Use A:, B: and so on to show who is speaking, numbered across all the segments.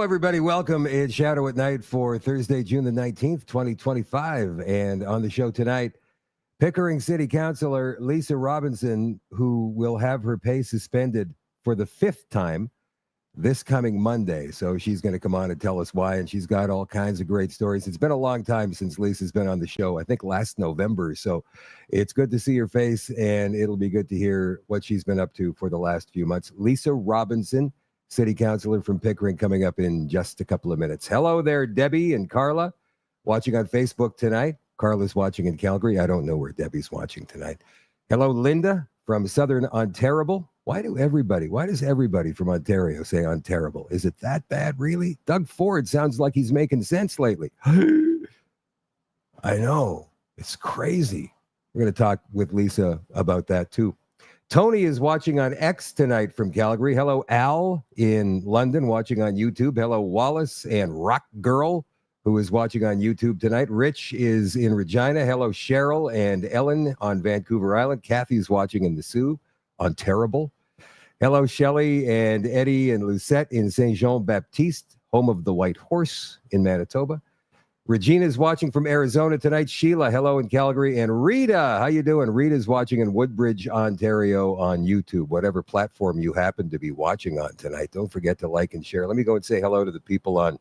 A: everybody. Welcome. It's Shadow at Night for Thursday, June the 19th, 2025. And on the show tonight, Pickering City Councilor Lisa Robinson, who will have her pay suspended for the 5th time this coming Monday. So she's going to come on and tell us why. And she's got all kinds of great stories. It's been a long time since Lisa's been on the show, I think last November. So it's good to see her face, and it'll be good to hear what she's been up to for the last few months. Lisa Robinson, City Councilor from Pickering, coming up in just a couple of minutes. Hello there, Debbie and Carla, watching on Facebook tonight. Carla's watching in Calgary. I don't know where Debbie's watching tonight. Hello, Linda from Southern Ontario. Why does everybody from Ontario say Ontario? Is it that bad, really? Doug Ford sounds like he's making sense lately. I know. It's crazy. We're going to talk with Lisa about that, too. Tony is watching on X tonight from Calgary. Hello, Al in London, watching on YouTube. Hello, Wallace and Rock Girl, who is watching on YouTube tonight. Rich is in Regina. Hello, Cheryl and Ellen on Vancouver Island. Kathy's watching in the Sioux, Ontario. Hello, Shelley and Eddie and Lucette in Saint Jean Baptiste, home of the White Horse in Manitoba. Regina's watching from Arizona tonight. Sheila, hello in Calgary. And Rita, how you doing? Rita's watching in Woodbridge, Ontario on YouTube, whatever platform you happen to be watching on tonight. Don't forget to like and share. Let me go and say hello to the people on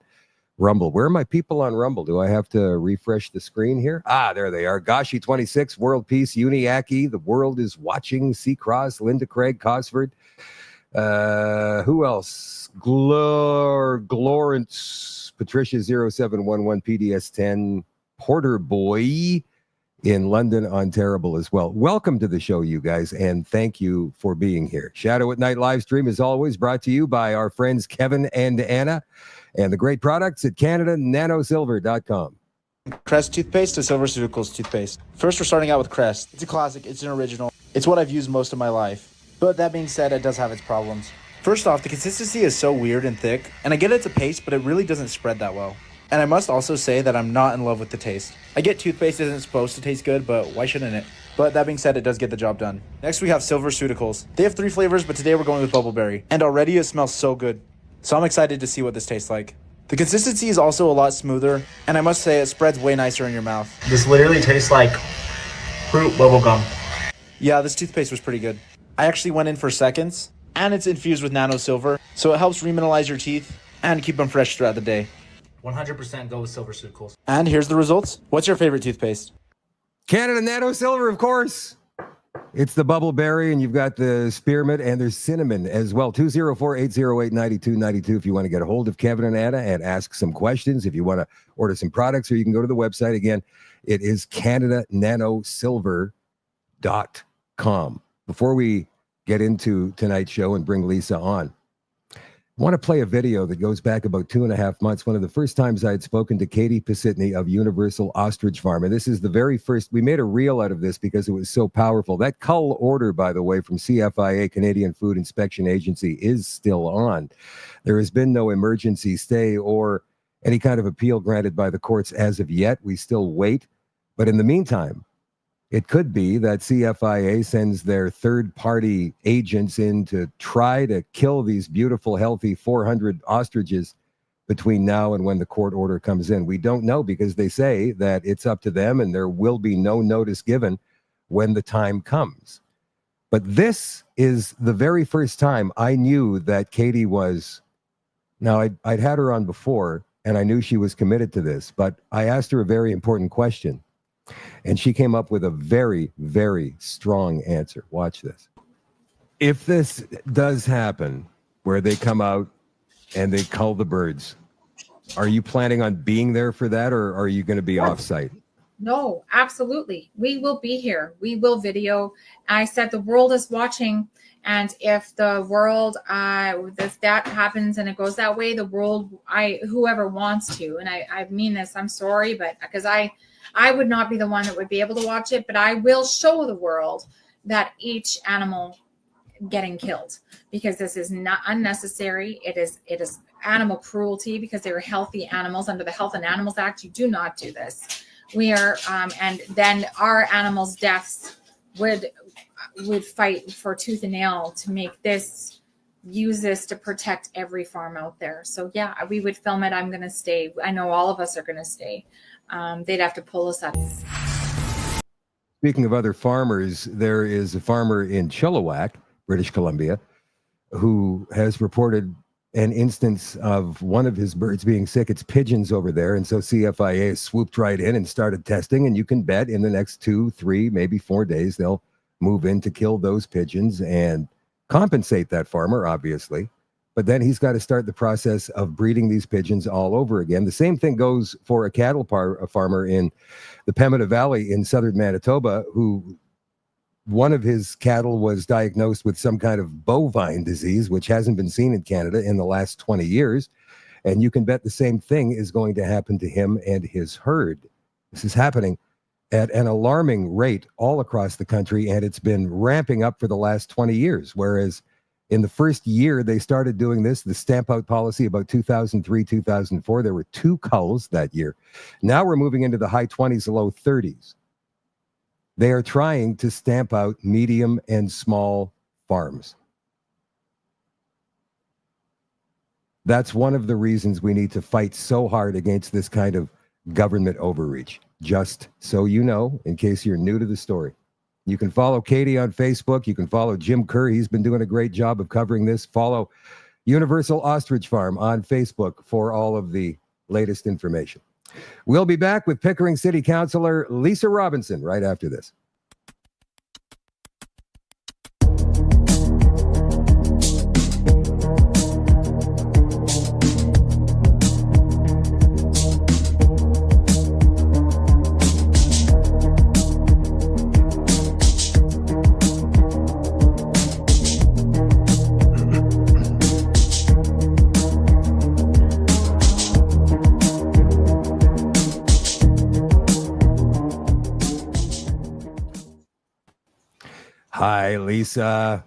A: Rumble. Where are my people on Rumble? Do I have to refresh the screen here? There they are. Gashi26, World Peace, Uniaki, The World is Watching, Seacross, Linda Craig, Cosford. Who else? Glorance, Patricia 0711, PDS 10, Porter Boy in London, Ontario as well. Welcome to the show, you guys, and thank you for being here. Shadow at Night live stream is always brought to you by our friends Kevin and Anna and the great products at CanadaNanoSilver.com.
B: Crest toothpaste to SilverCeuticals toothpaste. First, we're starting out with Crest. It's a classic. It's an original. It's what I've used most of my life. But that being said, it does have its problems. First off, the consistency is so weird and thick, and I get it's a paste, but it really doesn't spread that well. And I must also say that I'm not in love with the taste. I get toothpaste isn't supposed to taste good, but why shouldn't it? But that being said, it does get the job done. Next, we have SilverCeuticals. They have 3 flavors, but today we're going with Bubbleberry. And already it smells so good. So I'm excited to see what this tastes like. The consistency is also a lot smoother, and I must say it spreads way nicer in your mouth.
C: This literally tastes like fruit bubblegum.
B: Yeah, this toothpaste was pretty good. I actually went in for seconds, and it's infused with nano silver, so it helps remineralize your teeth and keep them fresh throughout the day.
C: 100% go with SilverCeuticals.
B: And here's the results. What's your favorite toothpaste?
A: Canada Nano Silver, of course. It's the Bubbleberry, and you've got the Spearmint, and there's cinnamon as well. 204-808-9292 if you want to get a hold of Kevin and Anna and ask some questions. If you want to order some products, or you can go to the website. Again, it is CanadaNanoSilver.com. Before we get into tonight's show and bring Lisa on, I want to play a video that goes back about 2.5 months. One of the first times I had spoken to Katie Pisitny of Universal Ostrich Farm. And this is the very first, we made a reel out of this because it was so powerful. That cull order, by the way, from CFIA, Canadian Food Inspection Agency, is still on. There has been no emergency stay or any kind of appeal granted by the courts as of yet. We still wait. But in the meantime, it could be that CFIA sends their third-party agents in to try to kill these beautiful, healthy 400 ostriches between now and when the court order comes in. We don't know because they say that it's up to them and there will be no notice given when the time comes. But this is the very first time I knew that Katie was... Now, I'd had her on before, and I knew she was committed to this, but I asked her a very important question. And she came up with a very, very strong answer. Watch this. If this does happen, where they come out and they cull the birds, are you planning on being there for that, or are you going to be off-site?
D: No, absolutely. We will be here. We will video. I said the world is watching. And if the world, if that happens and it goes that way, the world, whoever wants to, and I mean this, I'm sorry, but because I would not be the one that would be able to watch it, but I will show the world that each animal getting killed, because this is not unnecessary. It is animal cruelty, because they were healthy animals. Under the Health and Animals Act, you do not do this. We are, and then our animals' deaths would fight for tooth and nail to make this use this to protect every farm out there. So yeah, we would film it. I'm going to stay. I know all of us are going to stay. They'd have to pull us up.
A: Speaking of other farmers, there is a farmer in Chilliwack, British Columbia, who has reported an instance of one of his birds being sick. It's pigeons over there. And so CFIA swooped right in and started testing. And you can bet in the next 2, 3, maybe 4 days, they'll move in to kill those pigeons and compensate that farmer, obviously. But then he's got to start the process of breeding these pigeons all over again. The same thing goes for a cattle farmer in the Pemmican Valley in southern Manitoba, who one of his cattle was diagnosed with some kind of bovine disease, which hasn't been seen in Canada in the last 20 years. And you can bet the same thing is going to happen to him and his herd. This is happening at an alarming rate all across the country, and it's been ramping up for the last 20 years. Whereas in the first year they started doing this, the stamp out policy about 2003, 2004, there were 2 culls that year. Now we're moving into the high 20s, low 30s. They are trying to stamp out medium and small farms. That's one of the reasons we need to fight so hard against this kind of government overreach. Just so you know, in case you're new to the story. You can follow Katie on Facebook. You can follow Jim Kerr. He's been doing a great job of covering this. Follow Universal Ostrich Farm on Facebook for all of the latest information. We'll be back with Pickering City Councilor Lisa Robinson right after this. Hi, Lisa.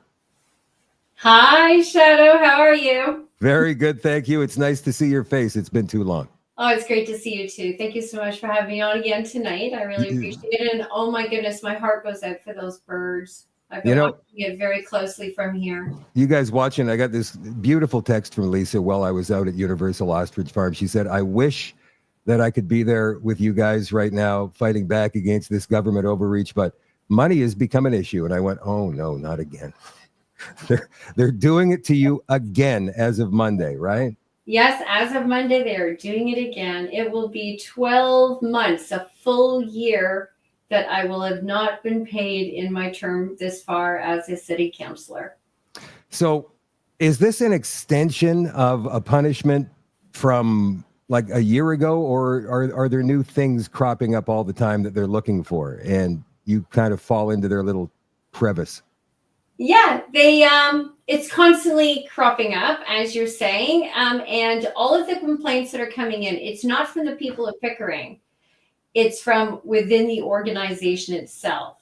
E: Hi, Shadow. How are you?
A: Very good, thank you. It's nice to see your face. It's been too long.
E: Oh, it's great to see you too. Thank you so much for having me on again tonight. I really appreciate it. And oh my goodness, my heart goes out for those birds. I've been watching it very closely from here.
A: You guys watching, I got this beautiful text from Lisa while I was out at Universal Ostrich Farm. She said, I wish that I could be there with you guys right now fighting back against this government overreach, but money has become an issue. And I went, oh no, not again. They're doing it to you again as of Monday, right?
E: Yes, as of Monday, they are doing it again. It will be 12 months, a full year that I will have not been paid in my term this far as a city councilor.
A: So is this an extension of a punishment from like a year ago, or are there new things cropping up all the time that they're looking for and you kind of fall into their little crevice?
E: Yeah, it's constantly cropping up, as you're saying. And all of the complaints that are coming in, it's not from the people of Pickering. It's from within the organization itself.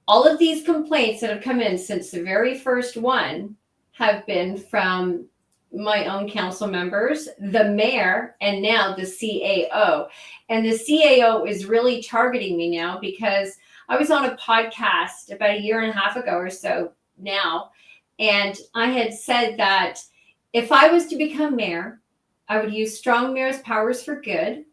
E: All of these complaints that have come in since the very first one have been from my own council members, the mayor, and now the CAO. And the CAO is really targeting me now because I was on a podcast about a year and a half ago or so now, and I had said that if I was to become mayor, I would use strong mayor's powers for good.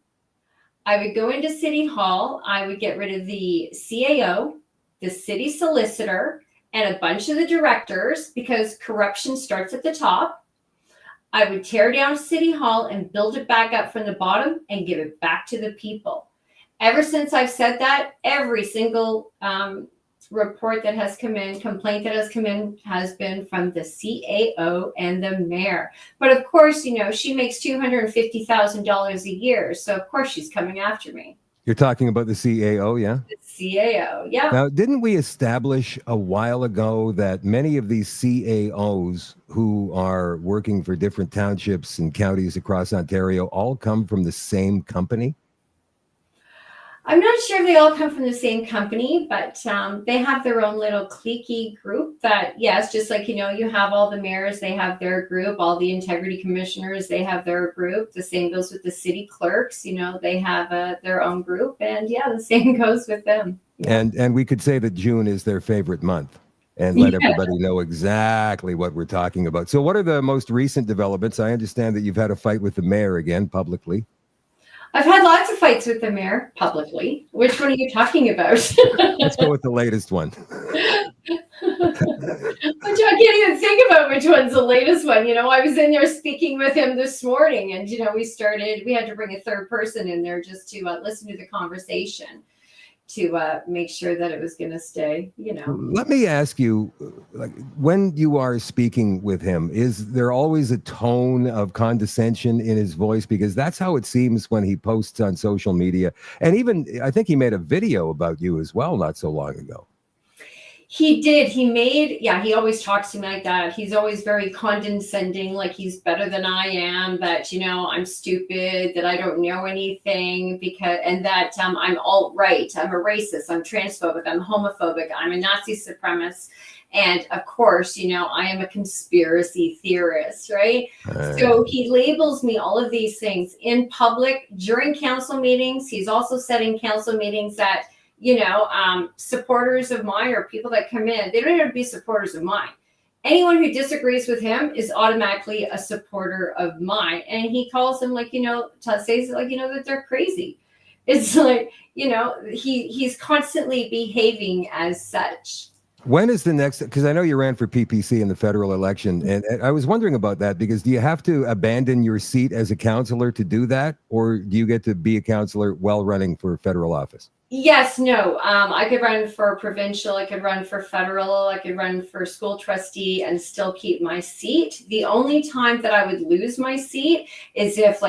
E: I would go into City Hall. I would get rid of the CAO, the city solicitor, and a bunch of the directors because corruption starts at the top. I would tear down City Hall and build it back up from the bottom and give it back to the people. Ever since I've said that, every single report that has come in, complaint that has come in, has been from the CAO and the mayor. But of course, you know, she makes $250,000 a year. So of course she's coming after me.
A: You're talking about the CAO, yeah?
E: The CAO, yeah.
A: Now, didn't we establish a while ago that many of these CAOs who are working for different townships and counties across Ontario all come from the same company?
E: I'm not sure if they all come from the same company, but they have their own little cliquey group that, yes, just like, you know, you have all the mayors, they have their group, all the integrity commissioners, they have their group. The same goes with the city clerks, you know, they have their own group. And yeah, the same goes with them. Yeah.
A: And we could say that June is their favorite month. and let
E: Yeah.
A: everybody know exactly what we're talking about. So what are the most recent developments? I understand that you've had a fight with the mayor again publicly.
E: I've had lots of fights with the mayor publicly. Which one are you talking about?
A: Let's go with the latest one.
E: I can't even think about which one's the latest one. I was in there speaking with him this morning, and we had to bring a third person in there just to listen to the conversation to make sure that it was going to stay.
A: Let me ask you, like, when you are speaking with him, is there always a tone of condescension in his voice? Because that's how it seems when he posts on social media. And even, I think he made a video about you as well not so long ago.
E: He did. He always talks to me like that. He's always very condescending, like he's better than I am, that, I'm stupid, that I don't know anything, and that I'm alt-right, I'm a racist, I'm transphobic, I'm homophobic, I'm a Nazi supremacist. And of course, I am a conspiracy theorist, right? So he labels me all of these things in public during council meetings. He's also said in council meetings that supporters of mine or people that come in, they don't have to be supporters of mine. Anyone who disagrees with him is automatically a supporter of mine. And he calls them says that they're crazy. It's like, he's constantly behaving as such.
A: When is the next, because I know you ran for PPC in the federal election, and I was wondering about that, because do you have to abandon your seat as a councillor to do that, or do you get to be a councillor while running for federal office?
E: Yes, no. I could run for provincial, I could run for federal, I could run for school trustee and still keep my seat. The only time that I would lose my seat is if,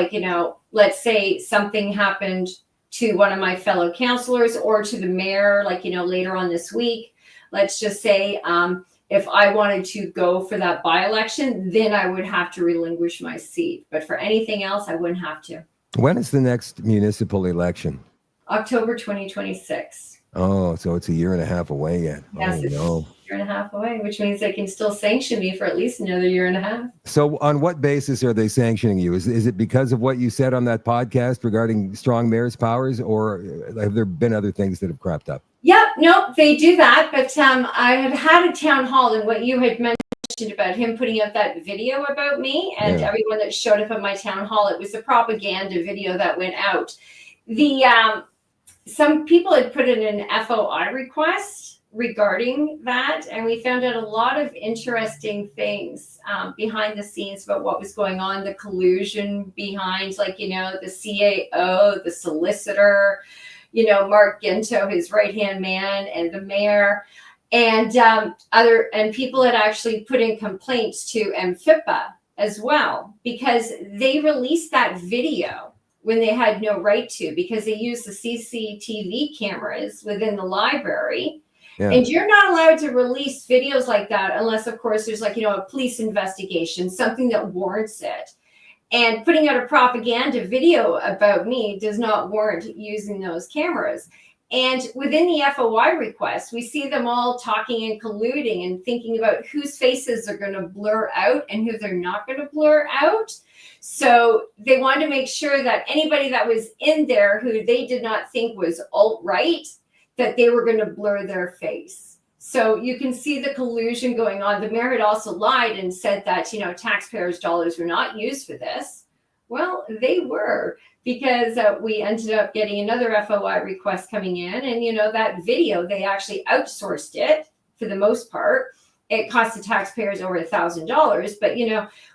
E: let's say something happened to one of my fellow councillors or to the mayor, later on this week. Let's just say if I wanted to go for that by-election, then I would have to relinquish my seat. But for anything else, I wouldn't have to.
A: When is the next municipal election?
E: October 2026.
A: Oh, so it's a year and a half away yet.
E: Yes, it's a year and a half away, which means they can still sanction me for at least another year and a half.
A: So on what basis are they sanctioning you? Is it because of what you said on that podcast regarding strong mayor's powers, or have there been other things that have cropped up?
E: Yep, no, they do that. But I had a town hall, and what you had mentioned about him putting up that video about me and everyone that showed up at my town hall, it was a propaganda video that went out. Some people had put in an FOI request regarding that, and we found out a lot of interesting things behind the scenes about what was going on, the collusion behind, the CAO, the solicitor, Mark Ginto, his right-hand man, and the mayor, and people had actually put in complaints to MFIPA as well, because they released that video when they had no right to, because they used the CCTV cameras within the library. Yeah. And you're not allowed to release videos like that unless, of course, there's a police investigation, something that warrants it. And putting out a propaganda video about me does not warrant using those cameras. And within the FOI request, we see them all talking and colluding and thinking about whose faces are going to blur out and who they're not going to blur out. So they wanted to make sure that anybody that was in there who they did not think was alt-right, that they were going to blur their face. So you can see the collusion going on. The mayor had also lied and said that, taxpayers' dollars were not used for this. Well, they were, because we ended up getting another FOI request coming in. And, that video, they actually outsourced it for the most part. It cost the taxpayers over $1,000, but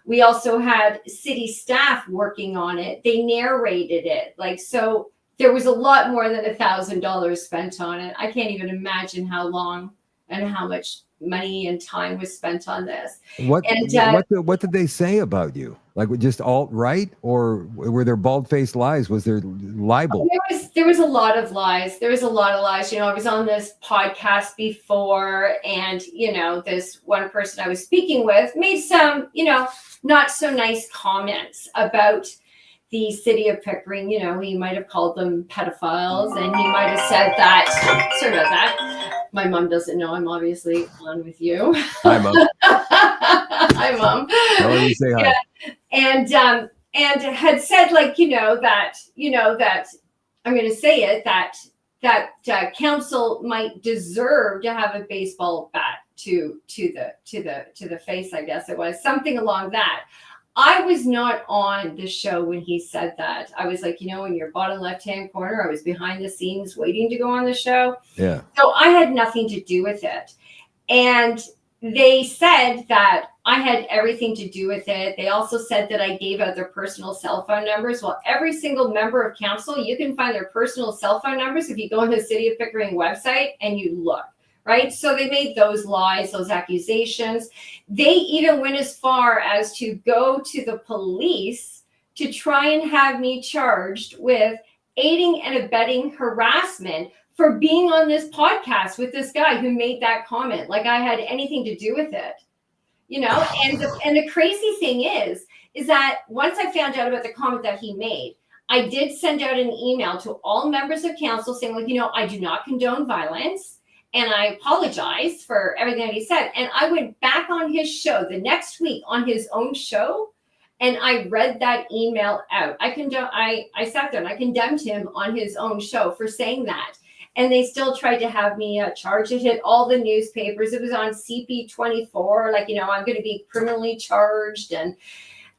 E: we also had city staff working on it. They narrated it, so there was a lot more than $1,000 spent on it. I can't even imagine how long and how much money and time was spent on this.
A: What did they say about you? Just alt-right, or were there bald-faced lies? Was there libel?
E: There was a lot of lies. There was a lot of lies. I was on this podcast before, and this one person I was speaking with made some, not so nice comments about the city of Pickering. He might have called them pedophiles, and he might have said that. Sorry about that. My mom doesn't know I'm obviously on with you.
A: Hi, Mom.
E: Hi, Mom.
A: How are you? Say hi.
E: Yeah. And had said that I'm going to say it, that council might deserve to have a baseball bat to the face, I guess it was something along that. I was not on the show when he said that. I was like, in your bottom left-hand corner, I was behind the scenes waiting to go on the show.
A: Yeah.
E: So I had nothing to do with it. And they said that I had everything to do with it. They also said that I gave out their personal cell phone numbers. Well, every single member of council, you can find their personal cell phone numbers if you go on the City of Pickering website and you look. Right. So they made those lies, those accusations. They even went as far as to go to the police to try and have me charged with aiding and abetting harassment for being on this podcast with this guy who made that comment, like I had anything to do with it. And the crazy thing is that once I found out about the comment that he made, I did send out an email to all members of council saying, I do not condone violence. And I apologize for everything that he said. And I went back on his show the next week on his own show, and I read that email out. I sat there and I condemned him on his own show for saying that. And they still tried to have me charged. It hit all the newspapers. It was on CP24, I'm going to be criminally charged. And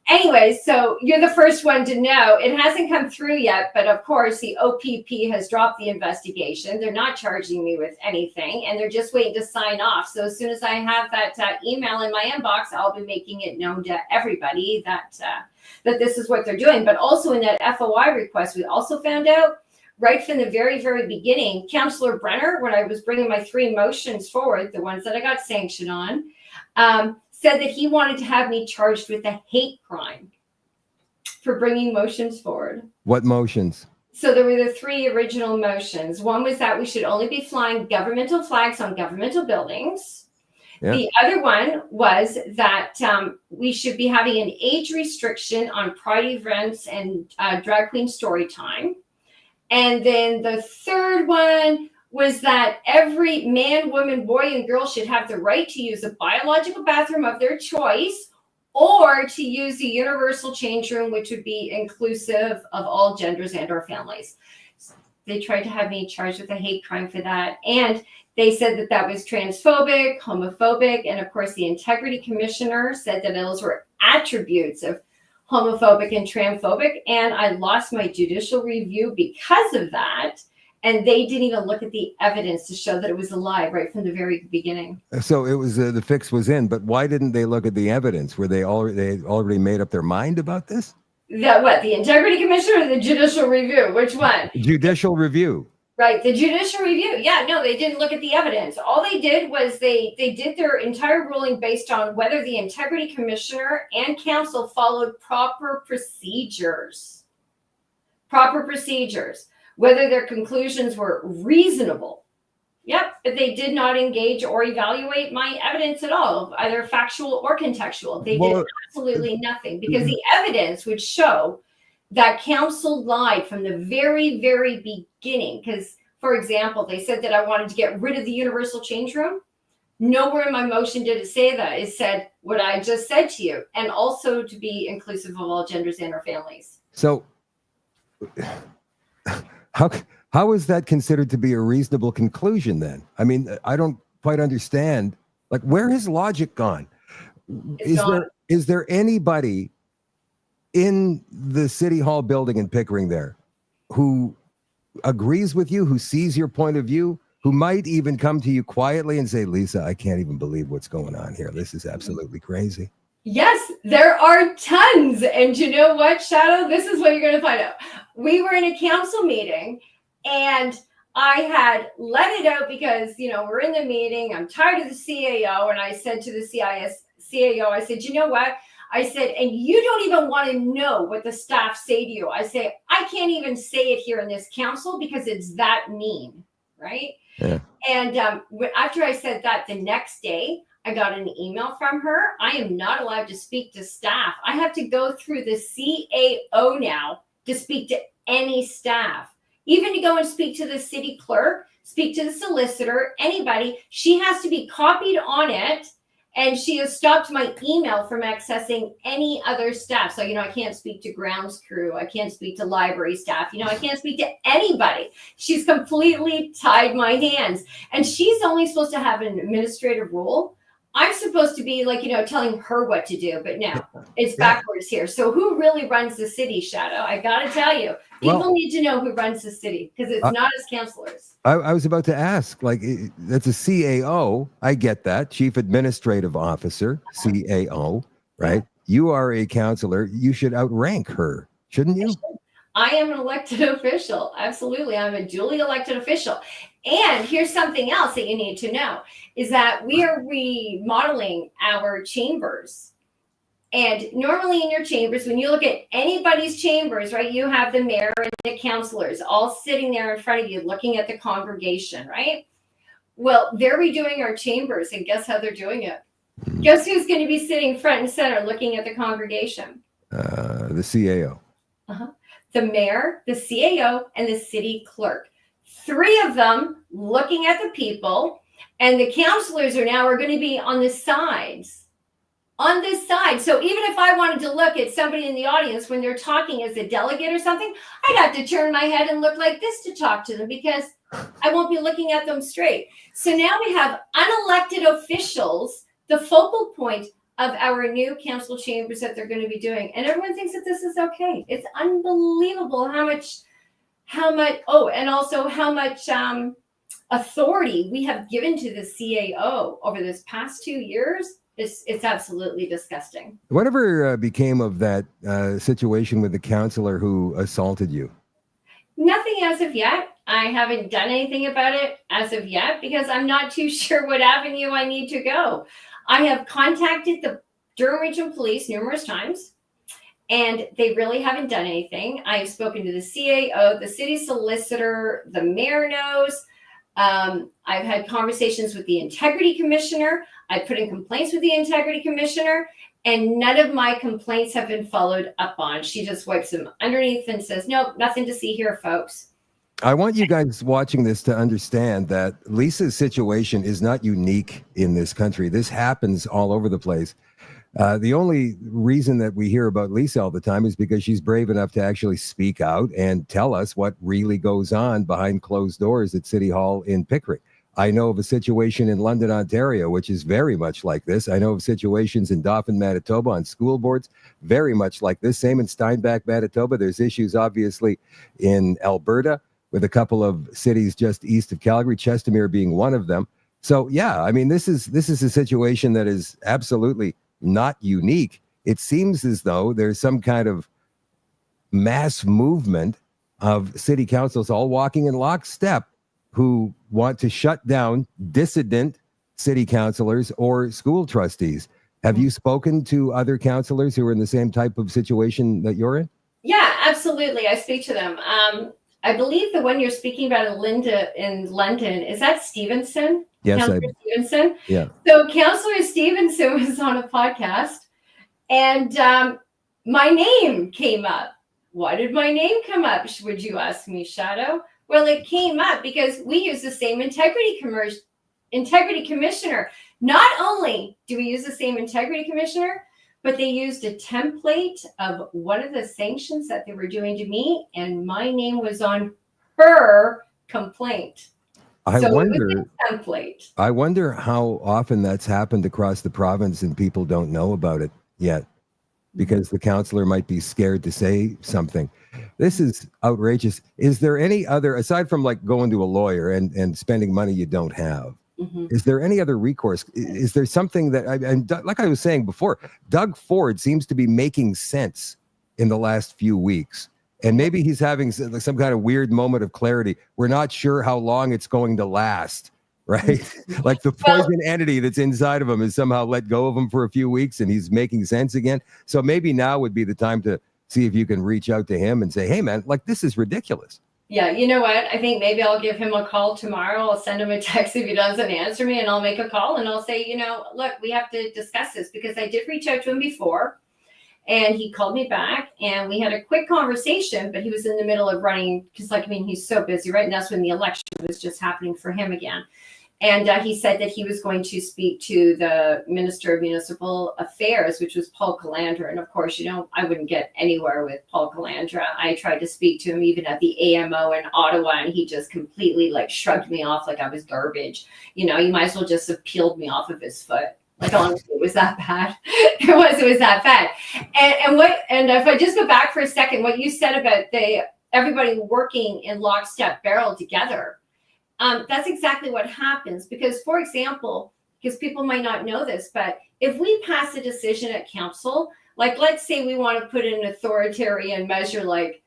E: anyway, so you're the first one to know. It hasn't come through yet, but of course the OPP has dropped the investigation. They're not charging me with anything, and they're just waiting to sign off. So as soon as I have that email in my inbox, I'll be making it known to everybody that this is what they're doing. But also in that FOI request, we also found out right from the very, very beginning, Councilor Brenner, when I was bringing my 3 motions forward, the ones that I got sanctioned on, said that he wanted to have me charged with a hate crime for bringing motions forward.
A: What motions?
E: So there were the 3 original motions. One was that we should only be flying governmental flags on governmental buildings. Yeah. The other one was that we should be having an age restriction on pride events and drag queen story time. And then the third one was that every man, woman, boy, and girl should have the right to use a biological bathroom of their choice, or to use the universal change room, which would be inclusive of all genders and or families. They tried to have me charged with a hate crime for that. And they said that that was transphobic, homophobic. And of course, the integrity commissioner said that those were attributes of homophobic and transphobic. And I lost my judicial review because of that. And they didn't even look at the evidence to show that it was a lie right from the very beginning.
A: So it was the fix was in, but why didn't they look at the evidence? Were they already made up their mind about this?
E: The integrity commissioner or the judicial review? Which one?
A: Judicial review.
E: Right, the judicial review. Yeah, no, they didn't look at the evidence. All they did was they did their entire ruling based on whether the integrity commissioner and council followed proper procedures. Whether their conclusions were reasonable. Yep, but they did not engage or evaluate my evidence at all, either factual or contextual. They did absolutely nothing, because the evidence would show that council lied from the very, very beginning. Because, for example, they said that I wanted to get rid of the universal change room. Nowhere in my motion did it say that. It said what I just said to you, and also to be inclusive of all genders and our families.
A: So how is that considered to be a reasonable conclusion then? I mean, I don't quite understand. Like, where has logic gone? Is there anybody in the City Hall building in Pickering there who agrees with you, who sees your point of view, who might even come to you quietly and say, Lisa, I can't even believe what's going on here. This is absolutely crazy.
E: Yes, there are tons. And you know what, Shadow? This is what you're going to find out. We were in a council meeting and I had let it out because, we're in the meeting. I'm tired of the CAO. And I said to the CAO, I said, you know what? I said, and you don't even want to know what the staff say to you. I say, I can't even say it here in this council because it's that mean, right?
A: Yeah. And
E: after I said that, the next day, I got an email from her. I am not allowed to speak to staff. I have to go through the CAO now to speak to any staff, even to go and speak to the city clerk, speak to the solicitor, anybody. She has to be copied on it. And she has stopped my email from accessing any other staff. So, I can't speak to grounds crew. I can't speak to library staff. I can't speak to anybody. She's completely tied my hands. And she's only supposed to have an administrative role. I'm supposed to be telling her what to do, but no, it's backwards here. So who really runs the city, Shadow? I got to tell you, people need to know who runs the city because it's not as councillors.
A: I was about to ask, that's a CAO. I get that. Chief Administrative Officer, CAO, right? Yeah. You are a councillor. You should outrank her, shouldn't you?
E: I am an elected official. Absolutely. I'm a duly elected official. And here's something else that you need to know is that we are remodeling our chambers. And normally in your chambers, when you look at anybody's chambers, right, you have the mayor and the councillors all sitting there in front of you looking at the congregation, right? Well, they're redoing our chambers, and guess how they're doing it? Guess who's going to be sitting front and center looking at the congregation?
A: The CAO.
E: The mayor, the CAO, and the city clerk. 3 of them looking at the people, and the councillors are going to be on the sides. On this side. So even if I wanted to look at somebody in the audience when they're talking as a delegate or something, I'd have to turn my head and look like this to talk to them because I won't be looking at them straight. So now we have unelected officials, the focal point of our new council chambers that they're going to be doing. And everyone thinks that this is okay. It's unbelievable how much, and also how much authority we have given to the CAO over this past 2 years. It's absolutely disgusting.
A: Whatever became of that situation with the councillor who assaulted you?
E: Nothing as of yet. I haven't done anything about it as of yet because I'm not too sure what avenue I need to go. I have contacted the Durham Regional Police numerous times, and they really haven't done anything. I've spoken to the CAO, the city solicitor, the mayor knows. I've had conversations with the integrity commissioner. I put in complaints with the integrity commissioner, and none of my complaints have been followed up on. She just wipes them underneath and says, nope, nothing to see here, folks.
A: I want you guys watching this to understand that Lisa's situation is not unique in this country. This happens all over the place. The only reason that we hear about Lisa all the time is because she's brave enough to actually speak out and tell us what really goes on behind closed doors at City Hall in Pickering. I know of a situation in London, Ontario, which is very much like this. I know of situations in Dauphin, Manitoba on school boards, very much like this. Same in Steinbach, Manitoba. There's issues, obviously, in Alberta with a couple of cities just east of Calgary, Chestermere being one of them. So, yeah, I mean, this is a situation that is absolutely not unique. It seems as though there's some kind of mass movement of city councils all walking in lockstep who want to shut down dissident city councilors or school trustees. Have you spoken to other councilors who are in the same type of situation that you're in?
E: Yeah, absolutely. I speak to them. I believe the one you're speaking about in London, is that Stevenson?
A: Yes.
E: Councillor Stevenson?
A: Yeah.
E: So Councillor Stevenson was on a podcast, and my name came up. Why did my name come up, would you ask me, Shadow? Well, it came up because we use the same integrity commissioner. Not only do we use the same integrity commissioner, but they used a template of one of the sanctions that they were doing to me, and my name was on her complaint.
A: I wonder how often that's happened across the province and people don't know about it yet because the councillor might be scared to say something. This is outrageous. Is there any other, aside from like going to a lawyer and spending money you don't have, is there any other recourse? Is there something that, like I was saying before, Doug Ford seems to be making sense in the last few weeks. And maybe he's having some kind of weird moment of clarity. We're not sure how long it's going to last, right? Like the poison entity that's inside of him is somehow let go of him for a few weeks and he's making sense again. So maybe now would be the time to see if you can reach out to him and say, hey, man, like this is ridiculous.
E: Yeah, you know what? I think maybe I'll give him a call tomorrow. I'll send him a text if he doesn't answer me, and I'll make a call and I'll say, look, we have to discuss this because I did reach out to him before and he called me back and we had a quick conversation, but he was in the middle of running because, he's so busy, right? And that's when the election was just happening for him again. And he said that he was going to speak to the Minister of Municipal Affairs, which was Paul Calandra. And of course, I wouldn't get anywhere with Paul Calandra. I tried to speak to him even at the AMO in Ottawa, and he just completely shrugged me off like I was garbage. You might as well just have peeled me off of his foot. Honestly, it was that bad. It was that bad. And if I just go back for a second, what you said about everybody working in lockstep barrel together. That's exactly what happens because, for example, because people might not know this, but if we pass a decision at council, let's say we want to put in an authoritarian measure like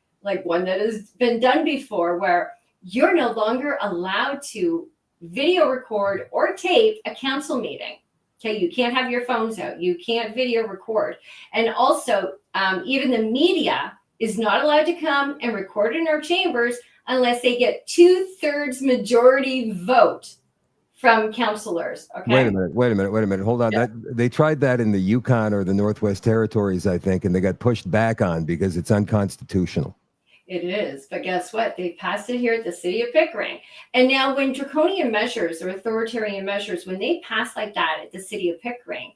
E: one that has been done before, where you're no longer allowed to video record or tape a council meeting. Okay, you can't have your phones out. You can't video record. And also, even the media is not allowed to come and record in our chambers unless they get 2/3 majority vote from councillors. Okay.
A: Wait a minute. Hold on.
E: Yeah.
A: They tried that in the Yukon or the Northwest Territories, I think, and they got pushed back on because it's unconstitutional.
E: It is, but guess what? They passed it here at the city of Pickering. And now when draconian measures or authoritarian measures, when they pass like that at the city of Pickering,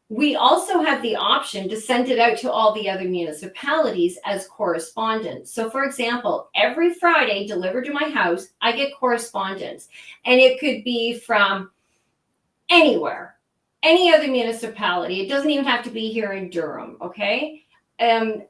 E: we also have the option to send it out to all the other municipalities as correspondence. So for example, every Friday delivered to my house, I get correspondence, and it could be from anywhere, any other municipality. It doesn't even have to be here in Durham. Okay. And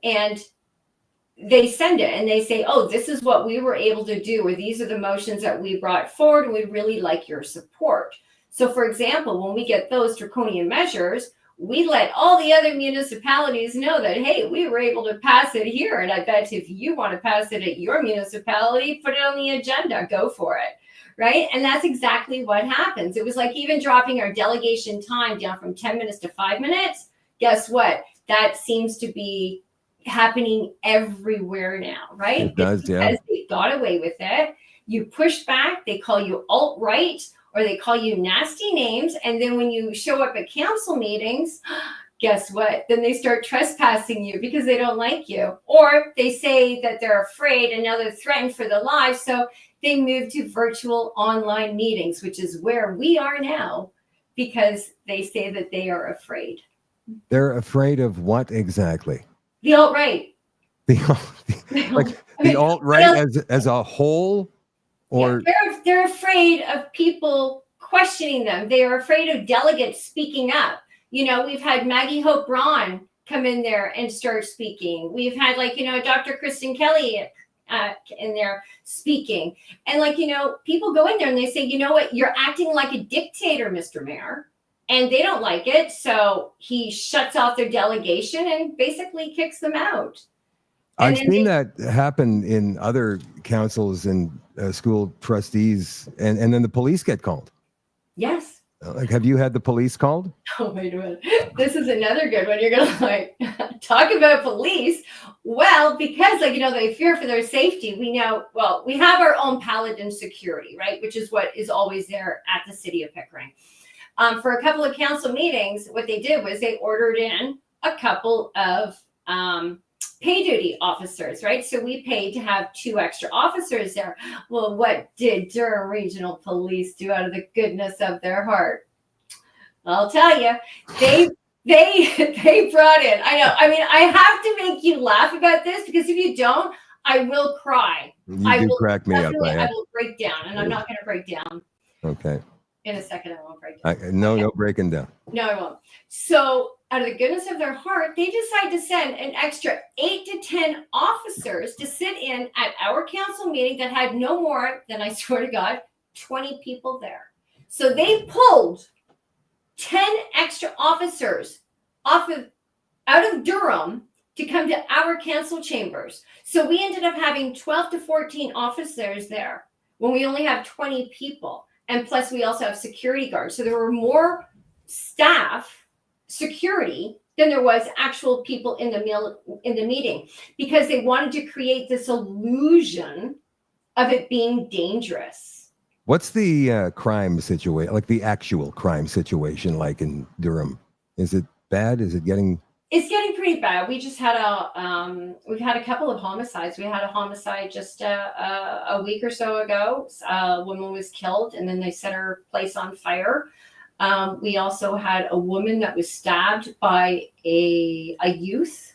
E: they send it and they say, oh, this is what we were able to do, or these are the motions that we brought forward, and we'd really like your support. So for example, when we get those draconian measures, we let all the other municipalities know that, hey, we were able to pass it here. And I bet if you want to pass it at your municipality, put it on the agenda, go for it. Right. And that's exactly what happens. It was like even dropping our delegation time down from 10 minutes to 5 minutes. Guess what? That seems to be happening everywhere now. Right.
A: It does, yeah.
E: Because they got away with it. You push back, they call you alt-right, or they call you nasty names. And then when you show up at council meetings, guess what? Then they start trespassing you because they don't like you. Or they say that they're afraid and now they're threatened for their lives. So they move to virtual online meetings, which is where we are now, because they say that they are afraid.
A: They're afraid of what exactly?
E: The alt-right.
A: The alt-right as a whole? Or
E: yeah, they're afraid of people questioning them. They are afraid of delegates speaking up. We've had Maggie Hope Braun come in there and start speaking. We've had Dr. Kristen Kelly in there speaking. And people go in there and they say, you know what, you're acting like a dictator, Mr. Mayor. And they don't like it. So he shuts off their delegation and basically kicks them out.
A: I've seen that happen in other councils and school trustees, and then the police get called.
E: Yes.
A: Have you had the police called?
E: Oh, wait a minute. This is another good one. You're going to talk about police. Well, because they fear for their safety. We know, we have our own paladin security, right? Which is what is always there at the city of Pickering. For a couple of council meetings, what they did was they ordered in a couple of pay duty officers, right? So we paid to have 2 extra officers there. Well, what did Durham Regional Police do out of the goodness of their heart? I'll tell you, they brought in, I know, I mean, I have to make you laugh about this because if you don't, I will cry.
A: You do crack me up.
E: I will break down, and I'm not going to break down.
A: Okay.
E: In a second, I won't break down.
A: No breaking down.
E: No, I won't. So out of the goodness of their heart, they decide to send an extra 8 to 10 officers to sit in at our council meeting that had no more than, I swear to God, 20 people there. So they pulled 10 extra officers out of Durham to come to our council chambers. So we ended up having 12 to 14 officers there when we only have 20 people. And plus we also have security guards. So there were more staff security than there was actual people in the meeting, because they wanted to create this illusion of it being dangerous.
A: What's the crime situation, like the actual crime situation, like in Durham? Is it bad? Is it getting
E: It's getting pretty bad. We just had we've had a couple of homicides. We had a homicide just a week or so ago. A woman was killed, and then they set her place on fire. We also had a woman that was stabbed by a youth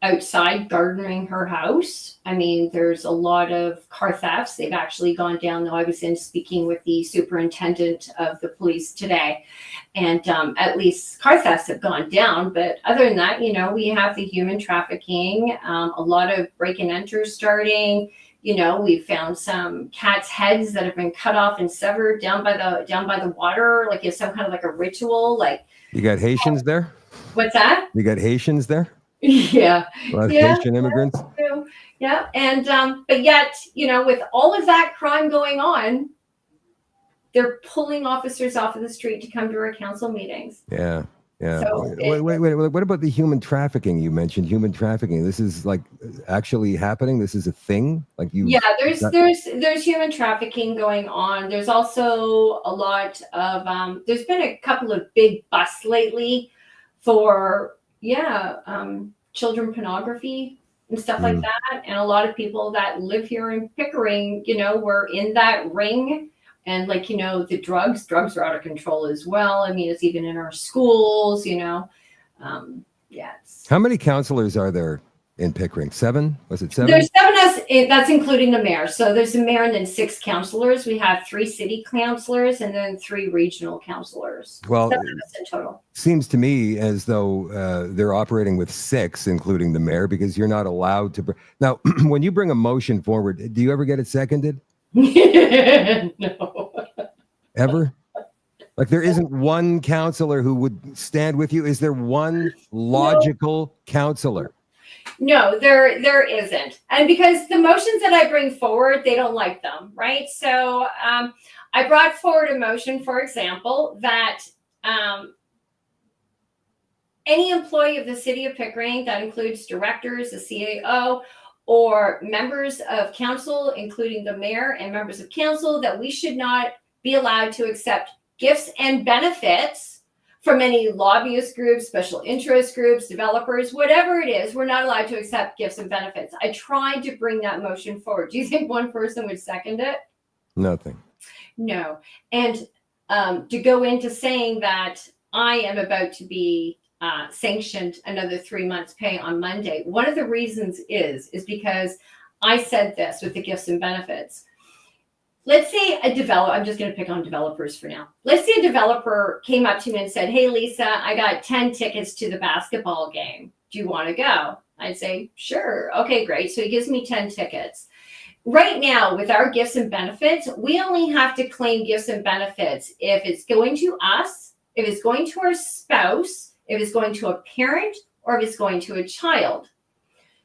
E: outside gardening her house. I mean, there's a lot of car thefts. They've actually gone down, though. I was in speaking with the superintendent of the police today, and at least car thefts have gone down. But other than that, you know, we have the human trafficking, a lot of break and enters starting. You know, we found some cats' heads that have been cut off and severed down by the water, like it's some kind of like a ritual. Like,
A: You got Haitians there?
E: what's that?
A: You got Haitians there?
E: Yeah.
A: A lot of
E: Yeah.
A: Haitian immigrants?
E: Yeah. And but yet, you know, with all of that crime going on, they're pulling officers off of the street to come to our council meetings.
A: Yeah. Yeah.
E: So
A: wait. What about the human trafficking? You mentioned human trafficking. This is like actually happening. This is a thing. Like you.
E: Yeah, there's human trafficking going on. There's also a lot of there's been a couple of big busts lately for children pornography and stuff like that. And a lot of people that live here in Pickering, you know, were in that ring. And like, you know, the drugs are out of control as well. I mean, it's even in our schools, you know.
A: How many councillors are there in Pickering? 7? Was it 7?
E: There's 7 that's including the mayor. So there's the mayor and then 6 councillors. We have 3 city councillors and then 3 regional councillors.
A: Well,
E: 7 of us in total.
A: Seems to me as though they're operating with 6, including the mayor, because you're not allowed to. Now, when you bring a motion forward, do you ever get it seconded?
E: No.
A: Ever? Like there isn't one councillor who would stand with you? Is there one logical councillor?
E: No, there isn't. And because the motions that I bring forward, they don't like them, right? So I brought forward a motion, for example, that any employee of the city of Pickering, that includes directors, the CAO, or members of council, including the mayor and members of council, that we should not be allowed to accept gifts and benefits from any lobbyist groups, special interest groups, developers, whatever it is. We're not allowed to accept gifts and benefits. I tried to bring that motion forward. Do you think one person would second it?
A: Nothing.
E: No. And to go into saying that I am about to be sanctioned another 3 months pay on Monday. One of the reasons is because I said this with the gifts and benefits. Let's say a developer, I'm just going to pick on developers for now. Let's say a developer came up to me and said, "Hey, Lisa, I got 10 tickets to the basketball game. Do you want to go?" I'd say, "Sure." Okay, great. So he gives me 10 tickets. Right now, with our gifts and benefits, we only have to claim gifts and benefits if it's going to us, if it's going to our spouse, if it's going to a parent, or if it's going to a child.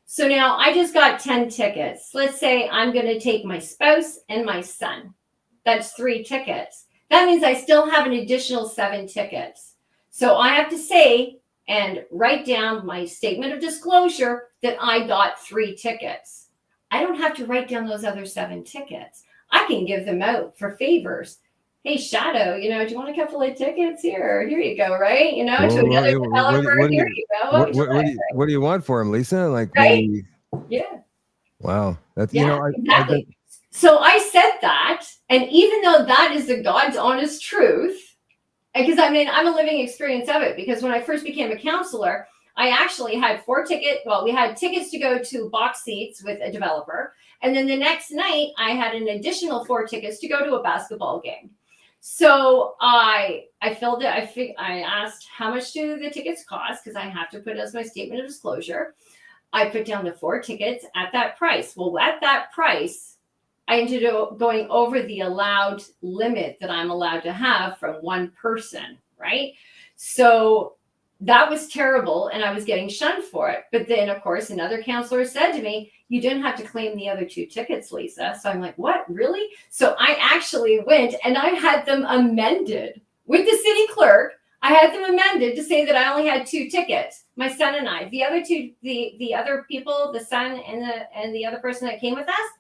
E: So now I just got 10 tickets. Let's say I'm going to take my spouse and my son. That's 3 tickets. That means I still have an additional 7 tickets. So I have to say and write down my statement of disclosure that I got 3 tickets. I don't have to write down those other 7 tickets. I can give them out for favors. Hey, Shadow, you know, do you want a couple of tickets? Here you go, right? You know, to another developer, here you go.
A: What do you want for him, Lisa? Like,
E: right? Yeah.
A: Wow. That's,
E: yeah,
A: you know,
E: exactly. So I said that, and even though that is the God's honest truth, because I mean, I'm a living experience of it, because when I first became a councillor, I actually had 4 tickets. Well, we had tickets to go to box seats with a developer. And then the next night, I had an additional 4 tickets to go to a basketball game. So I filled it. I asked how much do the tickets cost, because I have to put it as my statement of disclosure. I put down the 4 tickets at that price. Well, at that price, I ended up going over the allowed limit that I'm allowed to have from one person, right? So that was terrible, and I was getting shunned for it. But then, of course, another councillor said to me, "You didn't have to claim the other 2 tickets, Lisa." So I'm like, "What, really?" So I actually went and I had them amended with the city clerk. I had them amended to say that I only had 2 tickets, my son and I. The other 2, the other people, the son and the other person that came with us,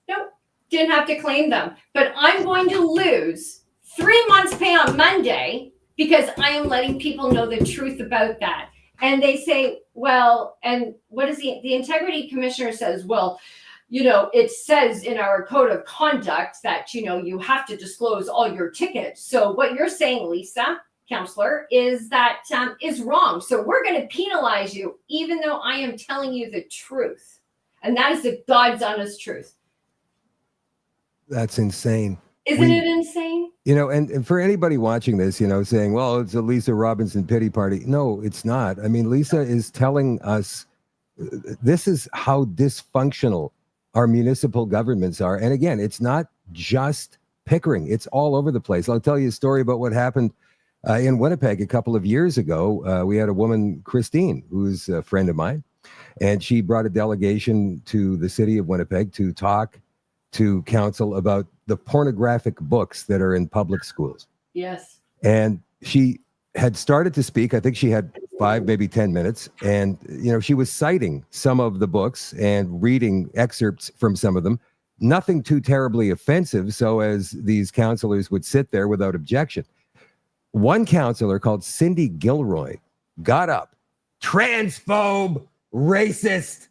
E: nope, didn't have to claim them. But I'm going to lose 3 months pay on Monday, because I am letting people know the truth about that. And they say, well, and what is the integrity commissioner says, well, it says in our code of conduct that, you have to disclose all your tickets. So what you're saying, Lisa, Councilor, is that is wrong. So we're going to penalize you, even though I am telling you the truth. And that is the God's honest truth.
A: That's insane.
E: Isn't it insane?
A: And for anybody watching this, saying, well, it's a Lisa Robinson pity party. No, it's not. I mean, Lisa is telling us this is how dysfunctional our municipal governments are. And again, it's not just Pickering. It's all over the place. I'll tell you a story about what happened in Winnipeg a couple of years ago. We had a woman, Christine, who's a friend of mine, and she brought a delegation to the city of Winnipeg to talk to council about the pornographic books that are in public schools.
E: Yes.
A: And she had started to speak. I think she had 5, maybe 10 minutes. And, she was citing some of the books and reading excerpts from some of them. Nothing too terribly offensive, so as these councillors would sit there without objection. One councillor called Cindy Gilroy got up, transphobe, racist,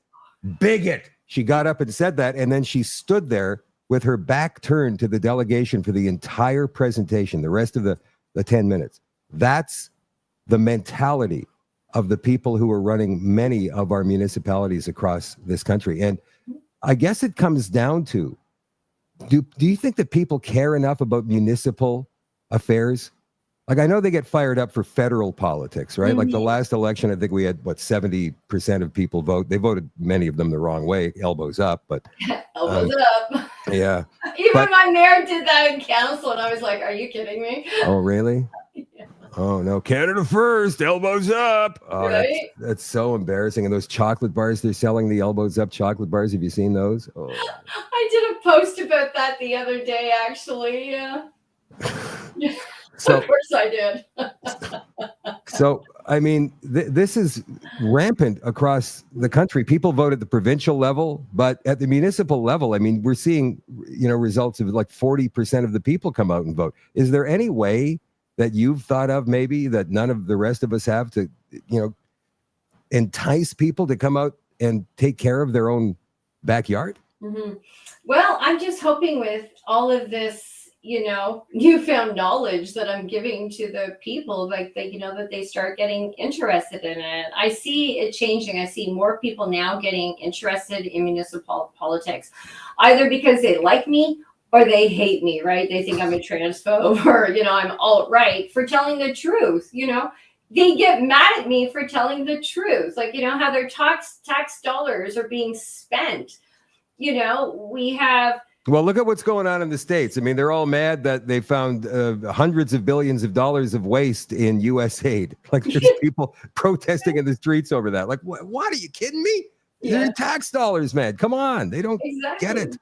A: bigot. She got up and said that, and then she stood there with her back turned to the delegation for the entire presentation, the rest of the 10 minutes. That's the mentality of the people who are running many of our municipalities across this country. And I guess it comes down to, do you think that people care enough about municipal affairs? Like, I know they get fired up for federal politics, right? Mm-hmm. Like the last election, I think we had, 70% of people vote. They voted, many of them, the wrong way, elbows up. But
E: elbows up.
A: Yeah.
E: Even my mayor did that in council, and I was like, are you kidding me?
A: Oh, really? Yeah. Oh, no. Canada first, elbows up. Oh, right? That's so embarrassing. And those chocolate bars, they're selling the elbows up chocolate bars. Have you seen those? Oh.
E: I did a post about that the other day, actually. Yeah. So, of course I did.
A: So, I mean, this is rampant across the country. People vote at the provincial level, but at the municipal level, I mean, we're seeing, results of like 40% of the people come out and vote. Is there any way that you've thought of, maybe, that none of the rest of us have, to, entice people to come out and take care of their own backyard?
E: Mm-hmm. Well, I'm just hoping with all of this, newfound knowledge that I'm giving to the people, like that, that they start getting interested in it. I see it changing. I see more people now getting interested in municipal politics, either because they like me or they hate me, right? They think I'm a transphobe or, I'm alt-right for telling the truth. They get mad at me for telling the truth. Like, how their tax dollars are being spent. We have...
A: Well, look at what's going on in the States. I mean, they're all mad that they found hundreds of billions of dollars of waste in U.S. aid. Like, there's people protesting in the streets over that. Like, what? Are you kidding me? Yeah. They're tax dollars, man. Come on. They don't get it.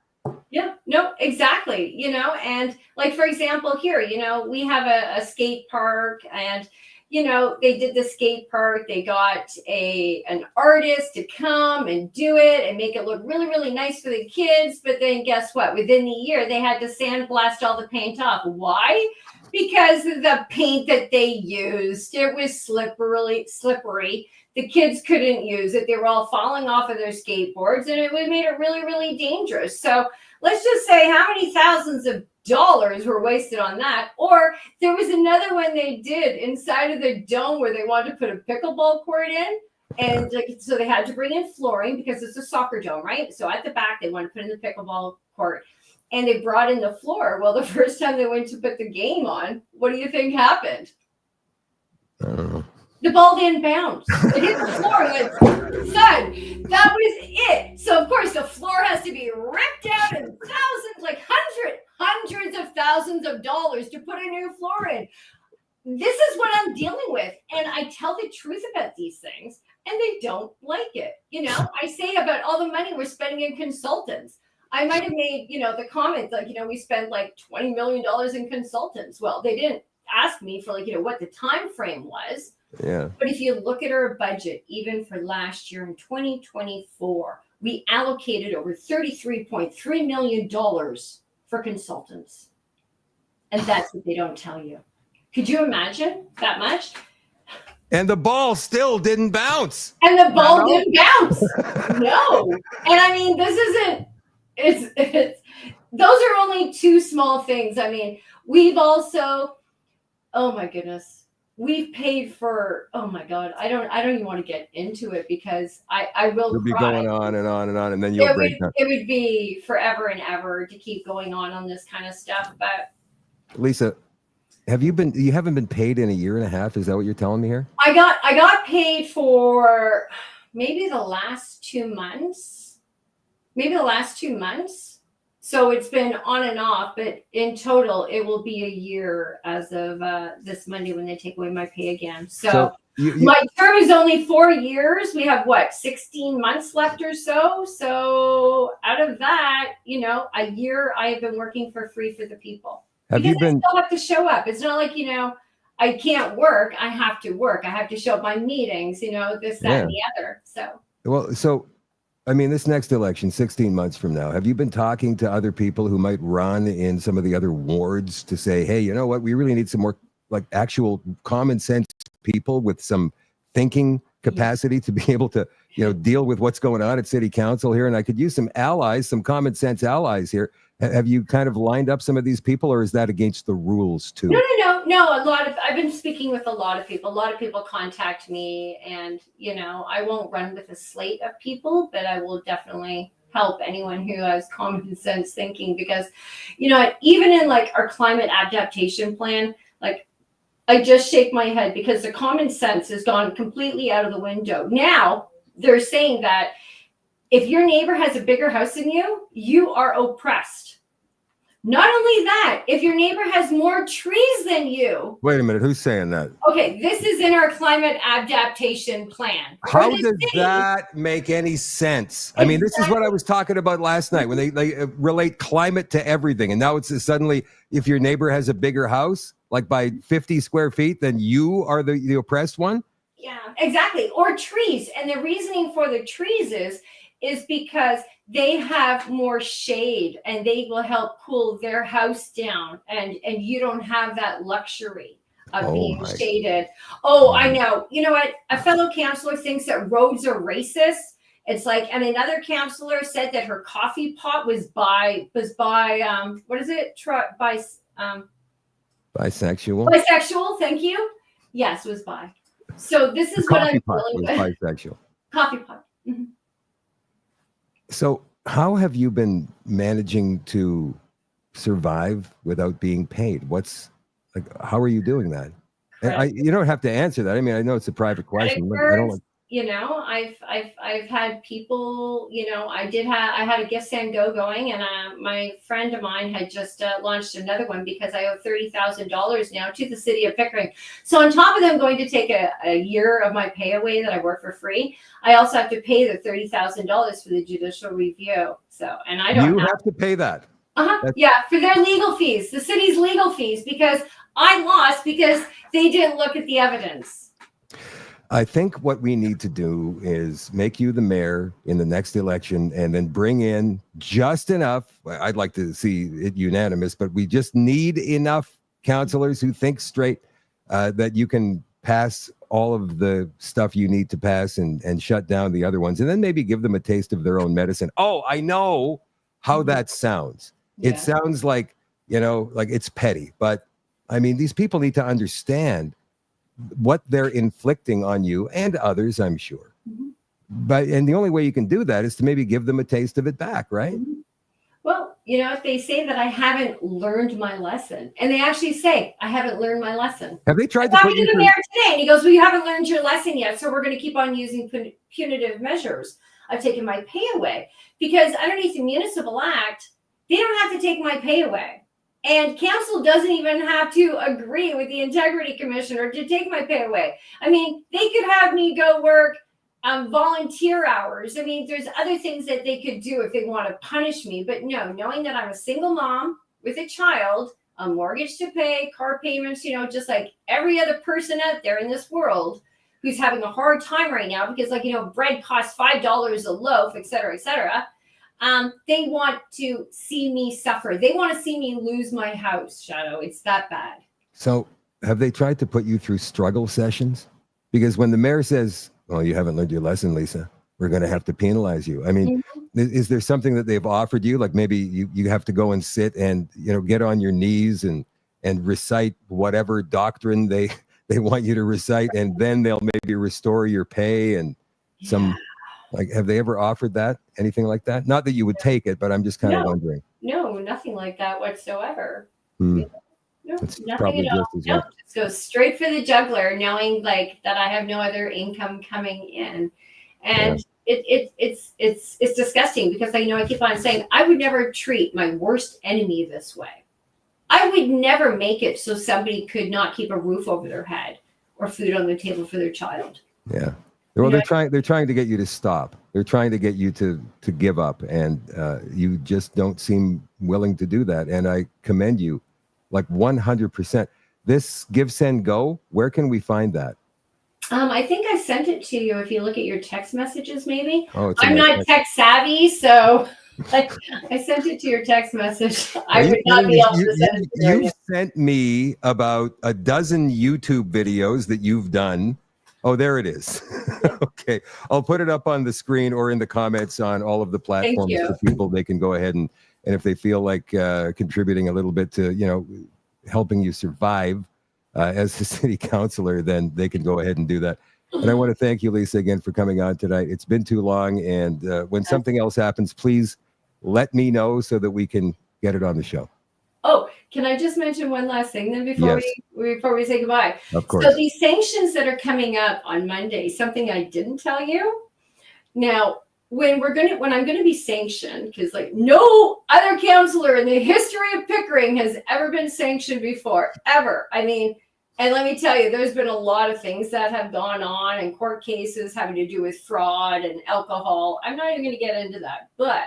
E: Yeah, no, exactly. And like, for example, here, we have a skate park, and they did the skate park. They got an artist to come and do it and make it look really, really nice for the kids. But then guess what? Within the year, they had to sandblast all the paint off. Why? Because of the paint that they used. It was slippery. The kids couldn't use it. They were all falling off of their skateboards, and it made it really, really dangerous. So let's just say how many thousands of dollars were wasted on that. Or there was another one they did inside of the dome where they wanted to put a pickleball court in. And so they had to bring in flooring because it's a soccer dome, right? So at the back, they wanted to put in the pickleball court. And they brought in the floor. Well, the first time they went to put the game on, what do you think happened?
A: I don't know.
E: The ball didn't bounce. It hit the floor and went, son, that was it. So, of course, the floor has to be ripped out and hundreds of thousands of dollars to put a new floor in. This is what I'm dealing with. And I tell the truth about these things, and they don't like it. I say about all the money we're spending in consultants. I might have made, the comments, like, we spent like $20 million in consultants. Well, they didn't ask me for what the time frame was.
A: Yeah. But
E: if you look at our budget, even for last year in 2024, we allocated over $33.3 million for consultants. And that's what they don't tell you. Could you imagine that much?
A: And the ball still didn't bounce.
E: And the ball didn't bounce. No. And I mean, this isn't, it's, those are only two small things. I mean, we've also, oh my goodness, we've paid for, oh my God, I don't even want to get into it because I will
A: You'll be
E: cry.
A: going on and on and on, and then you'll break down.
E: It would be forever and ever to keep going on this kind of stuff. But
A: Lisa, you haven't been paid in a year and a half? Is that what you're telling me here?
E: I got paid for maybe the last 2 months. So it's been on and off, but in total, it will be a year as of this Monday when they take away my pay again. So my term is only 4 years. We have 16 months left or so. So out of that, a year I have been working for free for the people. I still have to show up. It's not like, I can't work. I have to work. I have to show up my meetings, this, that, and the other. So.
A: I mean, this next election, 16 months from now, have you been talking to other people who might run in some of the other wards to say, hey, you know what? We really need some more actual common sense people with some thinking capacity to be able to, deal with what's going on at city council here. And I could use some allies, some common sense allies here. Have you kind of lined up some of these people, or is that against the rules too?
E: No. I've been speaking with a lot of people. A lot of people contact me, and I won't run with a slate of people, but I will definitely help anyone who has common sense thinking, because even in our climate adaptation plan, I just shake my head because the common sense has gone completely out of the window. Now they're saying that if your neighbor has a bigger house than you, you are oppressed. Not only that, if your neighbor has more trees than you.
A: Wait a minute, who's saying that?
E: Okay, this is in our climate adaptation plan.
A: How does that make any sense? I mean, this is what I was talking about last night when they relate climate to everything. And now it's suddenly, if your neighbor has a bigger house, by 50 square feet, then you are the oppressed one?
E: Yeah, exactly. Or trees. And the reasoning for the trees is because they have more shade and they will help cool their house down, and you don't have that luxury of being shaded. I know. You know what? A fellow councilor thinks that roads are racist. It's and another councilor said that her coffee pot was by what is it?
A: Bisexual.
E: Bisexual, thank you. Yes, was bi. So this is what I'm dealing with.
A: Bisexual.
E: Coffee pot. Mm-hmm.
A: So how have you been managing to survive without being paid? How are you doing that? And you don't have to answer that. I mean, I know it's a private question. But I don't
E: I've had people, I had a Gift Send Go going, and my friend of mine had just launched another one because I owe $30,000 now to the city of Pickering. So on top of them going to take a year of my pay away that I work for free, I also have to pay the $30,000 for the judicial review. So, and I don't
A: have to pay that.
E: Yeah, for their legal fees, the city's legal fees, because I lost because they didn't look at the evidence.
A: I think what we need to do is make you the mayor in the next election, and then bring in just enough. I'd like to see it unanimous, but we just need enough councillors who think straight, that you can pass all of the stuff you need to pass and shut down the other ones, and then maybe give them a taste of their own medicine. Oh, I know how that sounds. Yeah. It sounds like it's petty, but I mean, these people need to understand what they're inflicting on you and others, I'm sure. Mm-hmm. And the only way you can do that is to maybe give them a taste of it back, right? Mm-hmm.
E: Well, they say that I haven't learned my lesson, and they actually say I haven't learned my lesson.
A: Have they tried to put you
E: to the mayor today, and he goes, well, you haven't learned your lesson yet, so we're going to keep on using punitive measures. I've taken my pay away because underneath the municipal act, they don't have to take my pay away. And council doesn't even have to agree with the integrity commissioner to take my pay away. I mean, they could have me go work volunteer hours. I mean, there's other things that they could do if they want to punish me. But no, knowing that I'm a single mom with a child, a mortgage to pay, car payments, just like every other person out there in this world who's having a hard time right now because, bread costs $5 a loaf, et cetera, et cetera. They want to see me suffer. They want to see me lose my house, Shadow. It's that bad.
A: So have they tried to put you through struggle sessions? Because when the mayor says, well, you haven't learned your lesson, Lisa, we're going to have to penalize you. I mean, is there something that they've offered you? Like maybe you have to go and sit and, get on your knees and recite whatever doctrine they want you to recite, and then they'll maybe restore your pay and some, like, have they ever offered that? Anything like that? Not that you would take it, but I'm just kind of wondering.
E: No, nothing like that whatsoever.
A: Hmm.
E: No,
A: It's
E: nothing
A: probably
E: at all.
A: just as
E: No,
A: well.
E: just go straight for the juggler, knowing like that I have no other income coming in, and it's disgusting because I keep on saying I would never treat my worst enemy this way. I would never make it so somebody could not keep a roof over their head or food on the table for their child.
A: Yeah. Well, they're trying to get you to stop. They're trying to get you to give up, and you just don't seem willing to do that. And I commend you, like 100%. This Give, Send, Go. Where can we find that?
E: I think I sent it to you. If you look at your text messages, maybe.
A: Oh,
E: I'm not tech savvy, so I sent it to your text message. I would not be able to send it to you.
A: You've sent me about a dozen YouTube videos that you've done. Oh, there it is. Okay. I'll put it up on the screen or in the comments on all of the platforms for people. They can go ahead and if they feel like contributing a little bit to, helping you survive as the city councilor, then they can go ahead and do that. And I want to thank you, Lisa, again for coming on tonight. It's been too long. And when something else happens, please let me know so that we can get it on the show.
E: Oh, can I just mention one last thing then before we say goodbye?
A: Of course.
E: So these sanctions that are coming up on Monday, something I didn't tell you. Now, when I'm going to be sanctioned, because like no other councilor in the history of Pickering has ever been sanctioned before, ever. I mean, and let me tell you, there's been a lot of things that have gone on in court cases having to do with fraud and alcohol. I'm not even going to get into that, but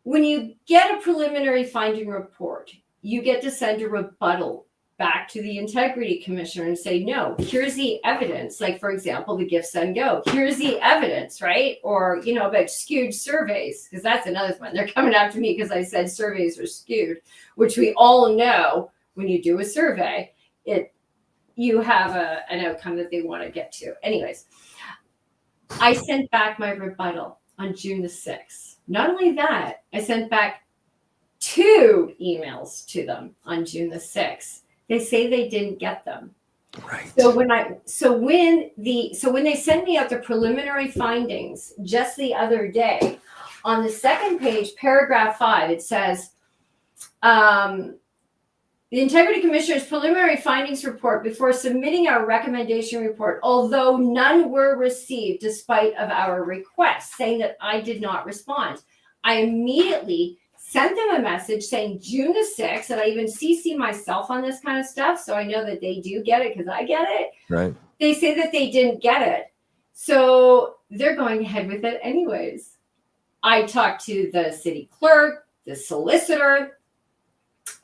E: when you get a preliminary finding report, you get to send a rebuttal back to the integrity commissioner and say, no, here's the evidence. Like, for example, the Give, Send, Go. Here's the evidence, right? Or, about skewed surveys, because that's another one. They're coming after me because I said surveys are skewed, which we all know when you do a survey, you have an outcome that they want to get to. Anyways, I sent back my rebuttal on June the 6th. Not only that, I sent back 2 emails to them on June the 6th. They say they didn't get them.
A: Right.
E: So when they sent me out the preliminary findings just the other day, on the second page, paragraph 5, it says, the Integrity Commissioner's preliminary findings report before submitting our recommendation report, although none were received despite of our request, saying that I did not respond. I immediately sent them a message saying June the 6th, and I even CC myself on this kind of stuff, so I know that they do get it because I get it.
A: Right.
E: They say that they didn't get it. So they're going ahead with it anyways. I talked to the city clerk, the solicitor.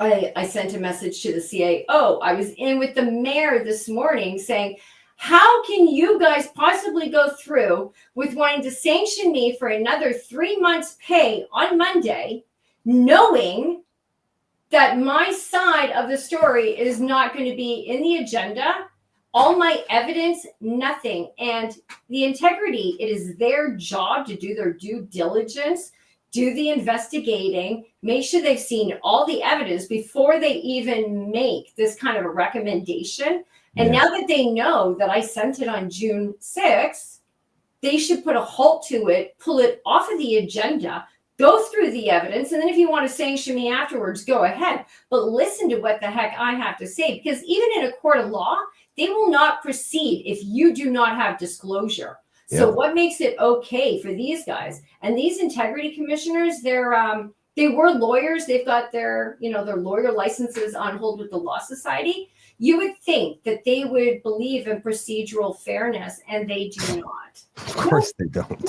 E: I sent a message to the CAO. I was in with the mayor this morning saying, how can you guys possibly go through with wanting to sanction me for another 3 months' pay on Monday, knowing that my side of the story is not going to be in the agenda? All my evidence, nothing. And the integrity, it is their job to do their due diligence, do the investigating, make sure they've seen all the evidence before they even make this kind of a recommendation. And now that they know that I sent it on June 6th, they should put a halt to it, pull it off of the agenda, go through the evidence, and then if you want to sanction me afterwards, go ahead. But listen to what the heck I have to say, because even in a court of law, they will not proceed if you do not have disclosure. So what makes it okay for these guys? And these integrity commissioners, they were lawyers. They've got their lawyer licenses on hold with the Law Society. You would think that they would believe in procedural fairness, and they do not.
A: Of course they don't.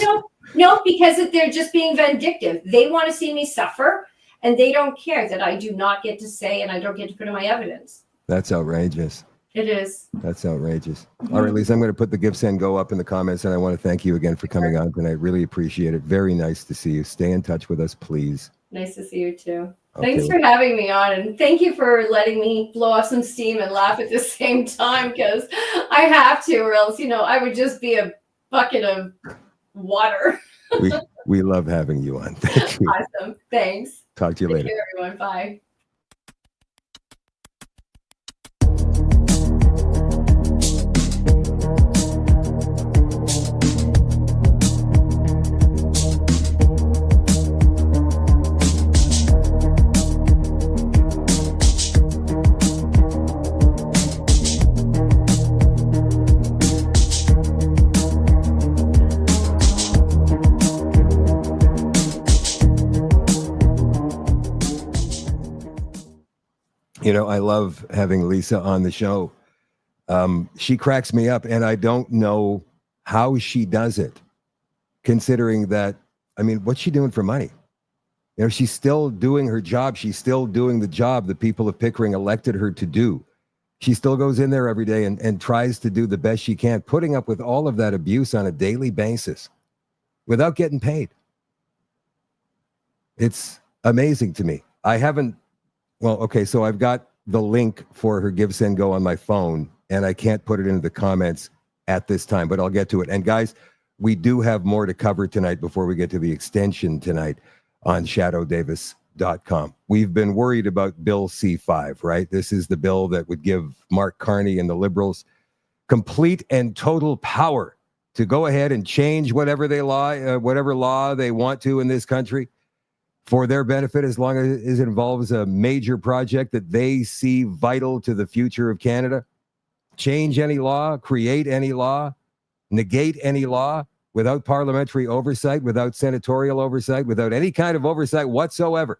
E: No, because they're just being vindictive. They want to see me suffer, and they don't care that I do not get to say and I don't get to put in my evidence.
A: That's outrageous.
E: It is.
A: That's outrageous. All right, Lisa, I'm going to put the Give, Send, Go up in the comments, and I want to thank you again for coming on tonight. Really appreciate it. Very nice to see you. Stay in touch with us, please.
E: Nice to see you too. Thanks for having me on, and thank you for letting me blow off some steam and laugh at the same time, because I have to, or else, I would just be a bucket of water.
A: We love having you on. Thank you.
E: Awesome. Thanks.
A: Talk to you later.
E: Take care, everyone. Bye.
A: I love having Lisa on the show. She cracks me up, and I don't know how she does it, considering that, what's she doing for money? She's still doing her job. She's still doing the job the people of Pickering elected her to do. She still goes in there every day and tries to do the best she can, putting up with all of that abuse on a daily basis without getting paid. It's amazing to me. So I've got the link for her Give, Send, Go on my phone, and I can't put it into the comments at this time, but I'll get to it. And guys, we do have more to cover tonight before we get to the extension tonight on shadowdavis.com. We've been worried about Bill C-5, right? This is the bill that would give Mark Carney and the Liberals complete and total power to go ahead and change whatever law they want to in this country for their benefit, as long as it involves a major project that they see vital to the future of Canada. Change any law, create any law, negate any law without parliamentary oversight, without senatorial oversight, without any kind of oversight whatsoever.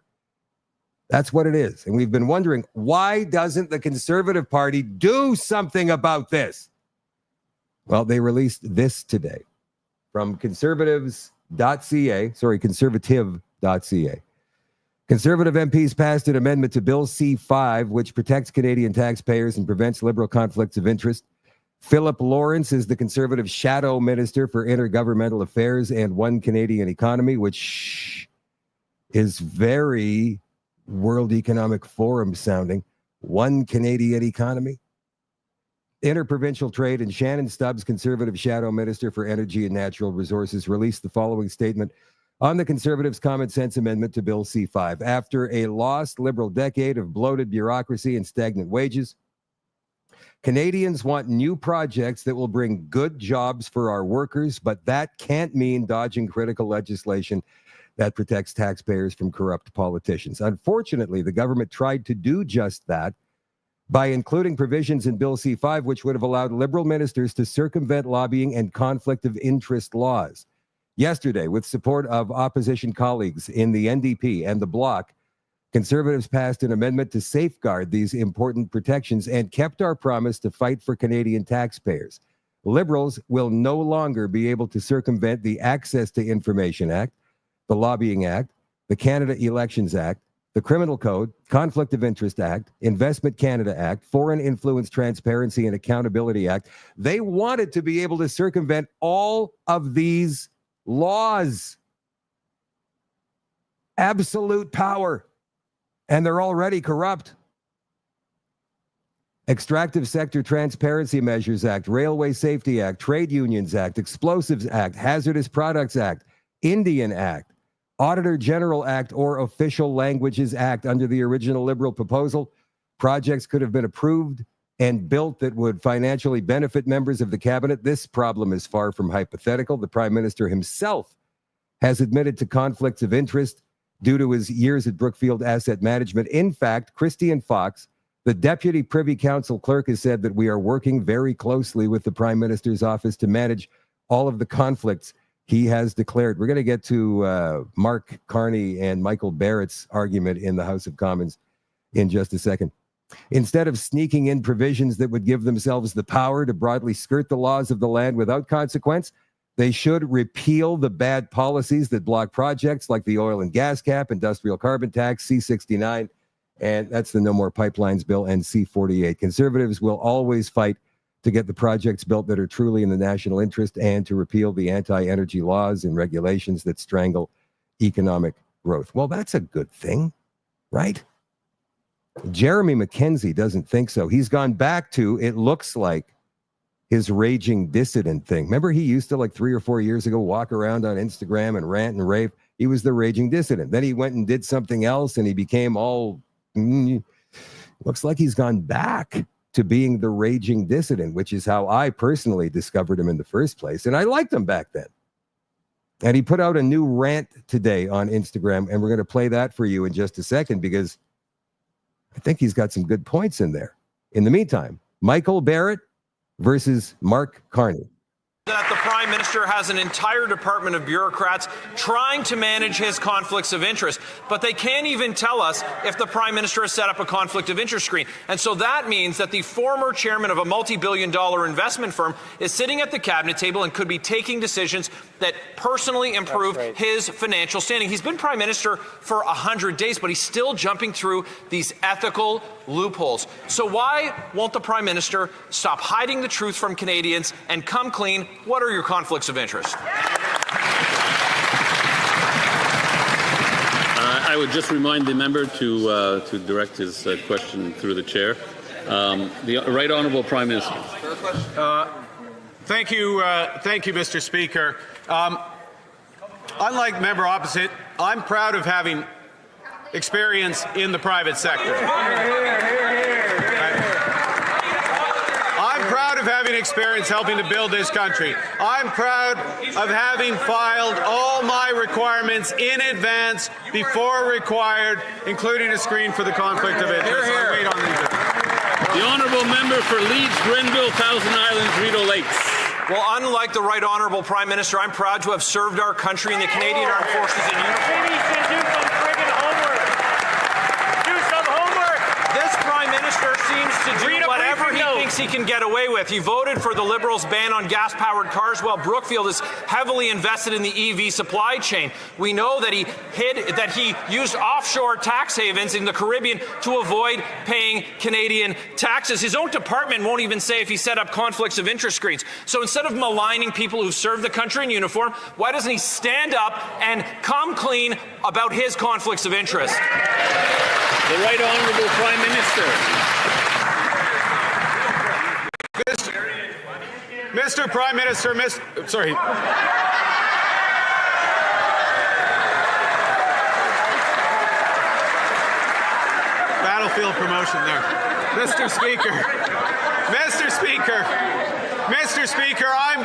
A: That's what it is. And we've been wondering, why doesn't the Conservative Party do something about this? Well, they released this today from conservative.ca. Conservative MPs passed an amendment to Bill C-5, which protects Canadian taxpayers and prevents Liberal conflicts of interest. Philip Lawrence is the Conservative Shadow Minister for Intergovernmental Affairs and One Canadian Economy, which is very World Economic Forum sounding. One Canadian Economy. Interprovincial Trade, and Shannon Stubbs, Conservative Shadow Minister for Energy and Natural Resources, released the following statement on the Conservatives' Common Sense Amendment to Bill C-5. After a lost Liberal decade of bloated bureaucracy and stagnant wages, Canadians want new projects that will bring good jobs for our workers, but that can't mean dodging critical legislation that protects taxpayers from corrupt politicians. Unfortunately, the government tried to do just that by including provisions in Bill C-5, which would have allowed Liberal ministers to circumvent lobbying and conflict of interest laws. Yesterday, with support of opposition colleagues in the NDP and the Bloc, Conservatives passed an amendment to safeguard these important protections and kept our promise to fight for Canadian taxpayers. Liberals will no longer be able to circumvent the Access to Information Act, the Lobbying Act, the Canada Elections Act, the Criminal Code, Conflict of Interest Act, Investment Canada Act, Foreign Influence Transparency and Accountability Act. They wanted to be able to circumvent all of these laws. Absolute power. And they're already corrupt. Extractive Sector Transparency Measures Act, Railway Safety Act, Trade Unions Act, Explosives Act, Hazardous Products Act, Indian Act, Auditor General Act, or Official Languages Act. Under the original Liberal proposal, projects could have been approved and built that would financially benefit members of the cabinet. This problem is far from hypothetical. The Prime Minister himself has admitted to conflicts of interest due to his years at Brookfield Asset Management. In fact, Christian Fox, the Deputy Privy Council clerk, has said that we are working very closely with the Prime Minister's office to manage all of the conflicts he has declared. We're going to get to Mark Carney and Michael Barrett's argument in the House of Commons in just a second. Instead of sneaking in provisions that would give themselves the power to broadly skirt the laws of the land without consequence, they should repeal the bad policies that block projects like the oil and gas cap, industrial carbon tax, C-69, and that's the No More Pipelines bill, and C-48. Conservatives will always fight to get the projects built that are truly in the national interest and to repeal the anti-energy laws and regulations that strangle economic growth. Well, that's a good thing. right? Jeremy McKenzie doesn't think so. He's gone back to, it looks like, his raging dissident thing. Remember, he used to, like 3 or 4 years ago, walk around on Instagram and rant and rave. He was the raging dissident. Then he went and did something else, and he became all... looks like he's gone back to being the raging dissident, which is how I personally discovered him in the first place. And I liked him back then. And he put out a new rant today on Instagram, and we're going to play that for you in just a second, because I think he's got some good points in there. In the meantime, Michael Barrett versus Mark Carney.
F: That the Prime Minister has an entire department of bureaucrats trying to manage his conflicts of interest, but they can't even tell us if the Prime Minister has set up a conflict of interest screen. And so that means that the former chairman of a multi-billion-dollar investment firm is sitting at the cabinet table and could be taking decisions that personally improve his financial standing. He's been Prime Minister for 100 days, but he's still jumping through these ethical loopholes. So why won't the Prime Minister stop hiding the truth from Canadians and come clean? What are your conflicts of interest?
G: I would just remind the member to direct his question through the chair. The Right Honourable Prime Minister.
H: Thank you, Mr. Speaker. Unlike member opposite, I'm proud of having experience in the private sector. I'm proud of having experience helping to build this country. I'm proud of having filed all my requirements in advance before required, including a screen for the conflict of interest. I wait on these.
G: The Honourable Member for Leeds, Grenville, Thousand Islands, Rideau Lakes.
F: Well, unlike the Right Honourable Prime Minister, I'm proud to have served our country in the Canadian Armed Forces in uniform. This Prime Minister seems to do whatever he thinks he can get away with. He voted for the Liberals' ban on gas-powered cars, while Brookfield is heavily invested in the EV supply chain. We know that he used offshore tax havens in the Caribbean to avoid paying Canadian taxes. His own department won't even say if he set up conflicts of interest screens. So instead of maligning people who serve the country in uniform, why doesn't he stand up and come clean about his conflicts of interest?
G: The Right Honourable Prime Minister.
H: Mr. Prime Minister, battlefield promotion there. Mr. Speaker, I'm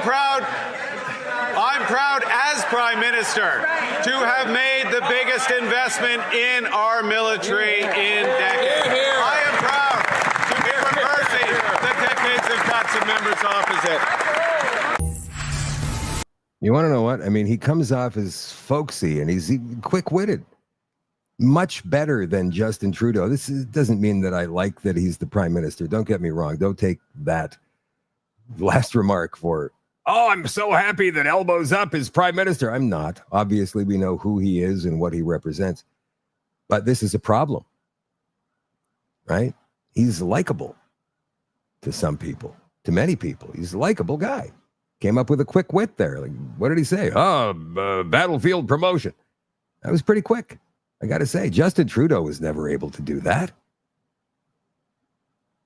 H: proud as Prime Minister to have made the biggest investment in our military in decades. I am proud to be reversing the decades of cuts of members opposite.
A: You want to know what? I mean, he comes off as folksy, and he's quick-witted. Much better than Justin Trudeau. This doesn't mean that I like that he's the Prime Minister. Don't get me wrong. Don't take that last remark for, oh, I'm so happy that Elbows Up is Prime Minister. I'm not. Obviously, we know who he is and what he represents. But this is a problem, right? He's likable to some people, to many people. He's a likable guy. Came up with a quick wit there. Like, what did he say? Battlefield promotion. That was pretty quick. I got to say, Justin Trudeau was never able to do that.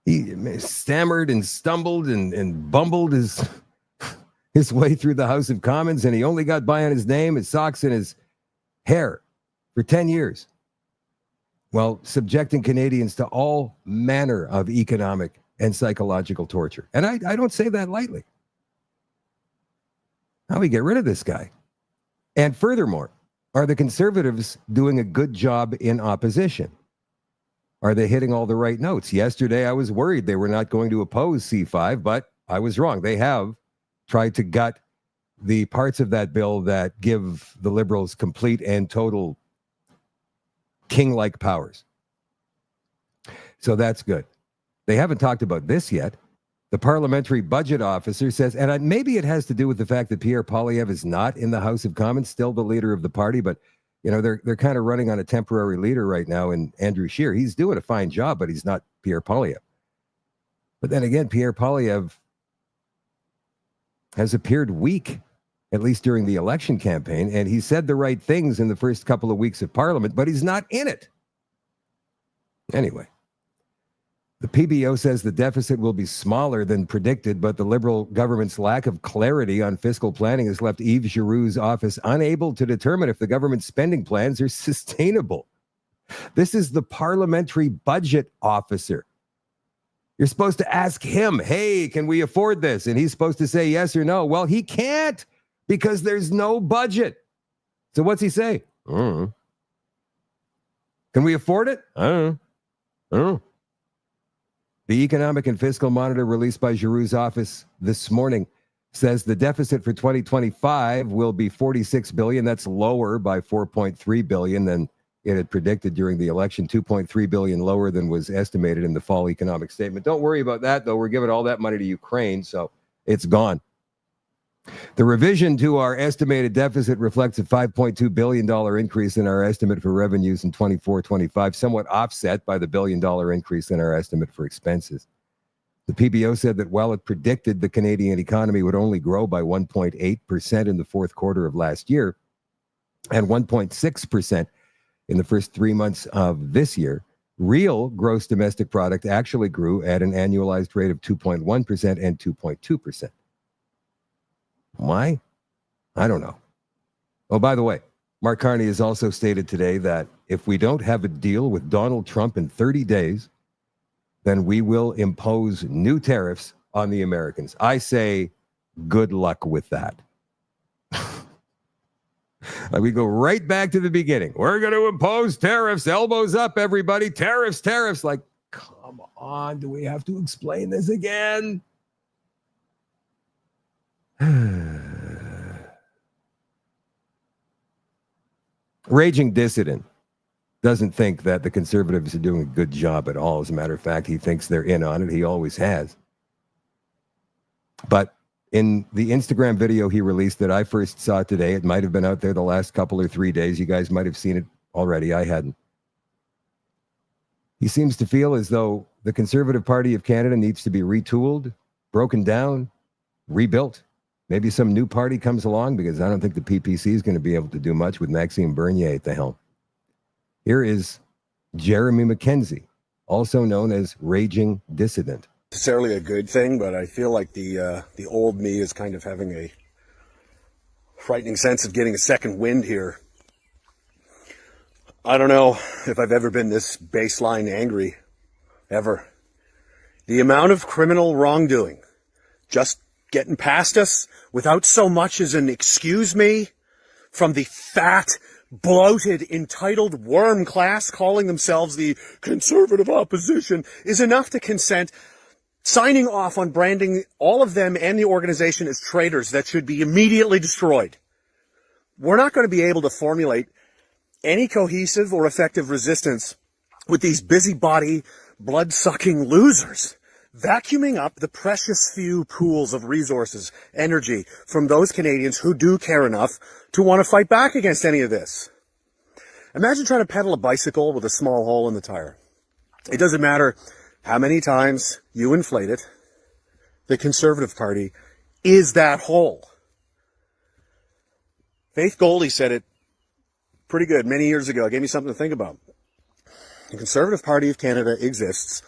A: He stammered and stumbled and bumbled his way through the House of Commons, and he only got by on his name, his socks, and his hair for 10 years. Well, subjecting Canadians to all manner of economic and psychological torture. And I don't say that lightly. How do we get rid of this guy? And furthermore, are the Conservatives doing a good job in opposition? Are they hitting all the right notes? Yesterday, I was worried they were not going to oppose C5, but I was wrong. They have tried to gut the parts of that bill that give the Liberals complete and total king-like powers. So that's good. They haven't talked about this yet. The Parliamentary Budget Officer says, and maybe it has to do with the fact that Pierre Poilievre is not in the House of Commons, still the leader of the party, but you know, they're kind of running on a temporary leader right now in Andrew Scheer. He's doing a fine job, but he's not Pierre Poilievre. But then again, Pierre Poilievre has appeared weak, at least during the election campaign, and he said the right things in the first couple of weeks of Parliament, but he's not in it. Anyway, the PBO says the deficit will be smaller than predicted, but the Liberal government's lack of clarity on fiscal planning has left Yves Giroux's office unable to determine if the government's spending plans are sustainable. This is the Parliamentary Budget Officer. You're supposed to ask him, hey, can we afford this? And he's supposed to say yes or no. Well, he can't because there's no budget. So what's he say? I don't know. Can we afford it? I don't know. The Economic and Fiscal Monitor released by Giroux's office this morning says the deficit for 2025 will be $46 billion. That's lower by $4.3 billion than it had predicted during the election, $2.3 billion lower than was estimated in the fall economic statement. Don't worry about that, though. We're giving all that money to Ukraine, so it's gone. The revision to our estimated deficit reflects a $5.2 billion increase in our estimate for revenues in 24-25, somewhat offset by the $1 billion increase in our estimate for expenses. The PBO said that while it predicted the Canadian economy would only grow by 1.8% in the fourth quarter of last year and 1.6% in the first 3 months of this year, real gross domestic product actually grew at an annualized rate of 2.1% and 2.2%. Why? I don't know. Oh, by the way, Mark Carney has also stated today that if we don't have a deal with Donald Trump in 30 days, then we will impose new tariffs on the Americans. I say good luck with that. We go right back to the beginning. We're going to impose tariffs. Elbows up, everybody. Tariffs, tariffs. Like, come on. Do we have to explain this again? Raging dissident doesn't think that the Conservatives are doing a good job at all. As a matter of fact, he thinks they're in on it. He always has. But in the Instagram video he released that I first saw today, it might have been out there the last couple or 3 days. You guys might have seen it already. I hadn't. He seems to feel as though the Conservative Party of Canada needs to be retooled, broken down, rebuilt. Maybe some new party comes along, because I don't think the PPC is going to be able to do much with Maxime Bernier at the helm. Here is Jeremy McKenzie, also known as Raging Dissident.
I: Necessarily a good thing, but I feel like the old me is kind of having a frightening sense of getting a second wind here. I don't know if I've ever been this baseline angry, ever. The amount of criminal wrongdoing just getting past us without so much as an excuse me from the fat, bloated, entitled worm class calling themselves the conservative opposition is enough to consent signing off on branding all of them and the organization as traitors that should be immediately destroyed. We're not going to be able to formulate any cohesive or effective resistance with these busybody, blood-sucking losers, vacuuming up the precious few pools of resources, energy from those Canadians who do care enough to want to fight back against any of this. Imagine trying to pedal a bicycle with a small hole in the tire. It doesn't matter how many times you inflate it, the Conservative Party is that hole. Faith Goldie said it pretty good many years ago. It gave me something to think about. The Conservative Party of Canada exists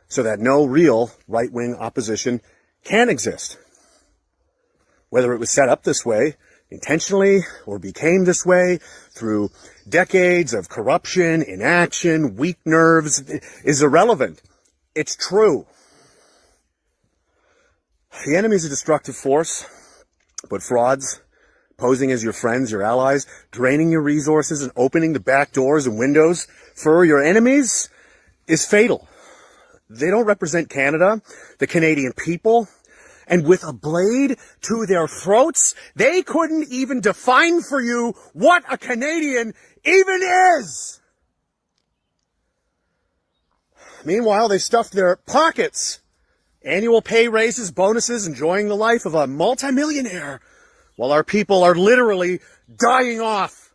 I: so that no real right-wing opposition can exist. Whether it was set up this way intentionally or became this way through decades of corruption, inaction, weak nerves is irrelevant. It's true. The enemy is a destructive force, but frauds, posing as your friends, your allies, draining your resources and opening the back doors and windows for your enemies is fatal. They don't represent Canada, the Canadian people, and with a blade to their throats, they couldn't even define for you what a Canadian even is. Meanwhile, they stuffed their pockets. Annual pay raises, bonuses, enjoying the life of a multimillionaire, while our people are literally dying off.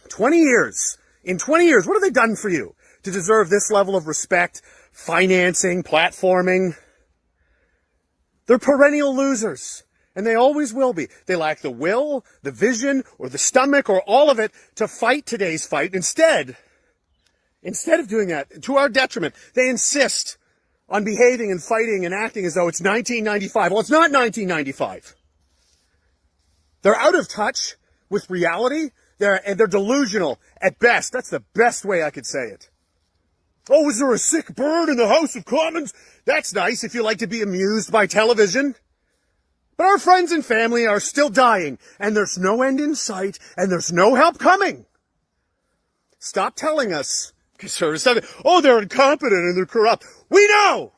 I: 20 years. In 20 years, what have they done for you to deserve this level of respect, financing, platforming? They're perennial losers, and they always will be. They lack the will, the vision, or the stomach, or all of it to fight today's fight. Instead, Instead of doing that, to our detriment, they insist on behaving and fighting and acting as though it's 1995. Well, it's not 1995. They're out of touch with reality. They're delusional at best. That's the best way I could say it. Oh, is there a sick bird in the House of Commons? That's nice if you like to be amused by television. But our friends and family are still dying, and there's no end in sight, and there's no help coming. Stop telling us, conservatives, oh, they're incompetent and they're corrupt. We know!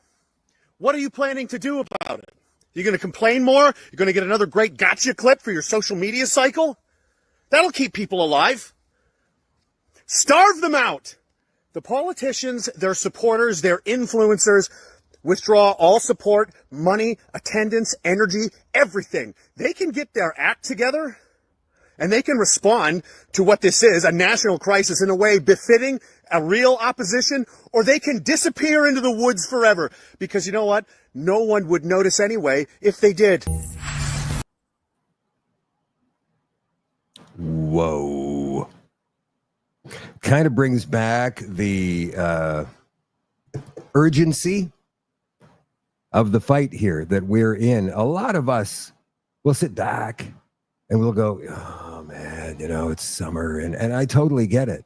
I: What are you planning to do about it? You're going to complain more? You're going to get another great gotcha clip for your social media cycle? That'll keep people alive. Starve them out. The politicians, their supporters, their influencers withdraw all support, money, attendance, energy, everything. They can get their act together and they can respond to what this is, a national crisis, in a way befitting a real opposition, or they can disappear into the woods forever. Because you know what? No one would notice anyway if they did.
A: Whoa. Kind of brings back the urgency of the fight here that we're in. A lot of us will sit back and we'll go, oh man, it's summer. And I totally get it.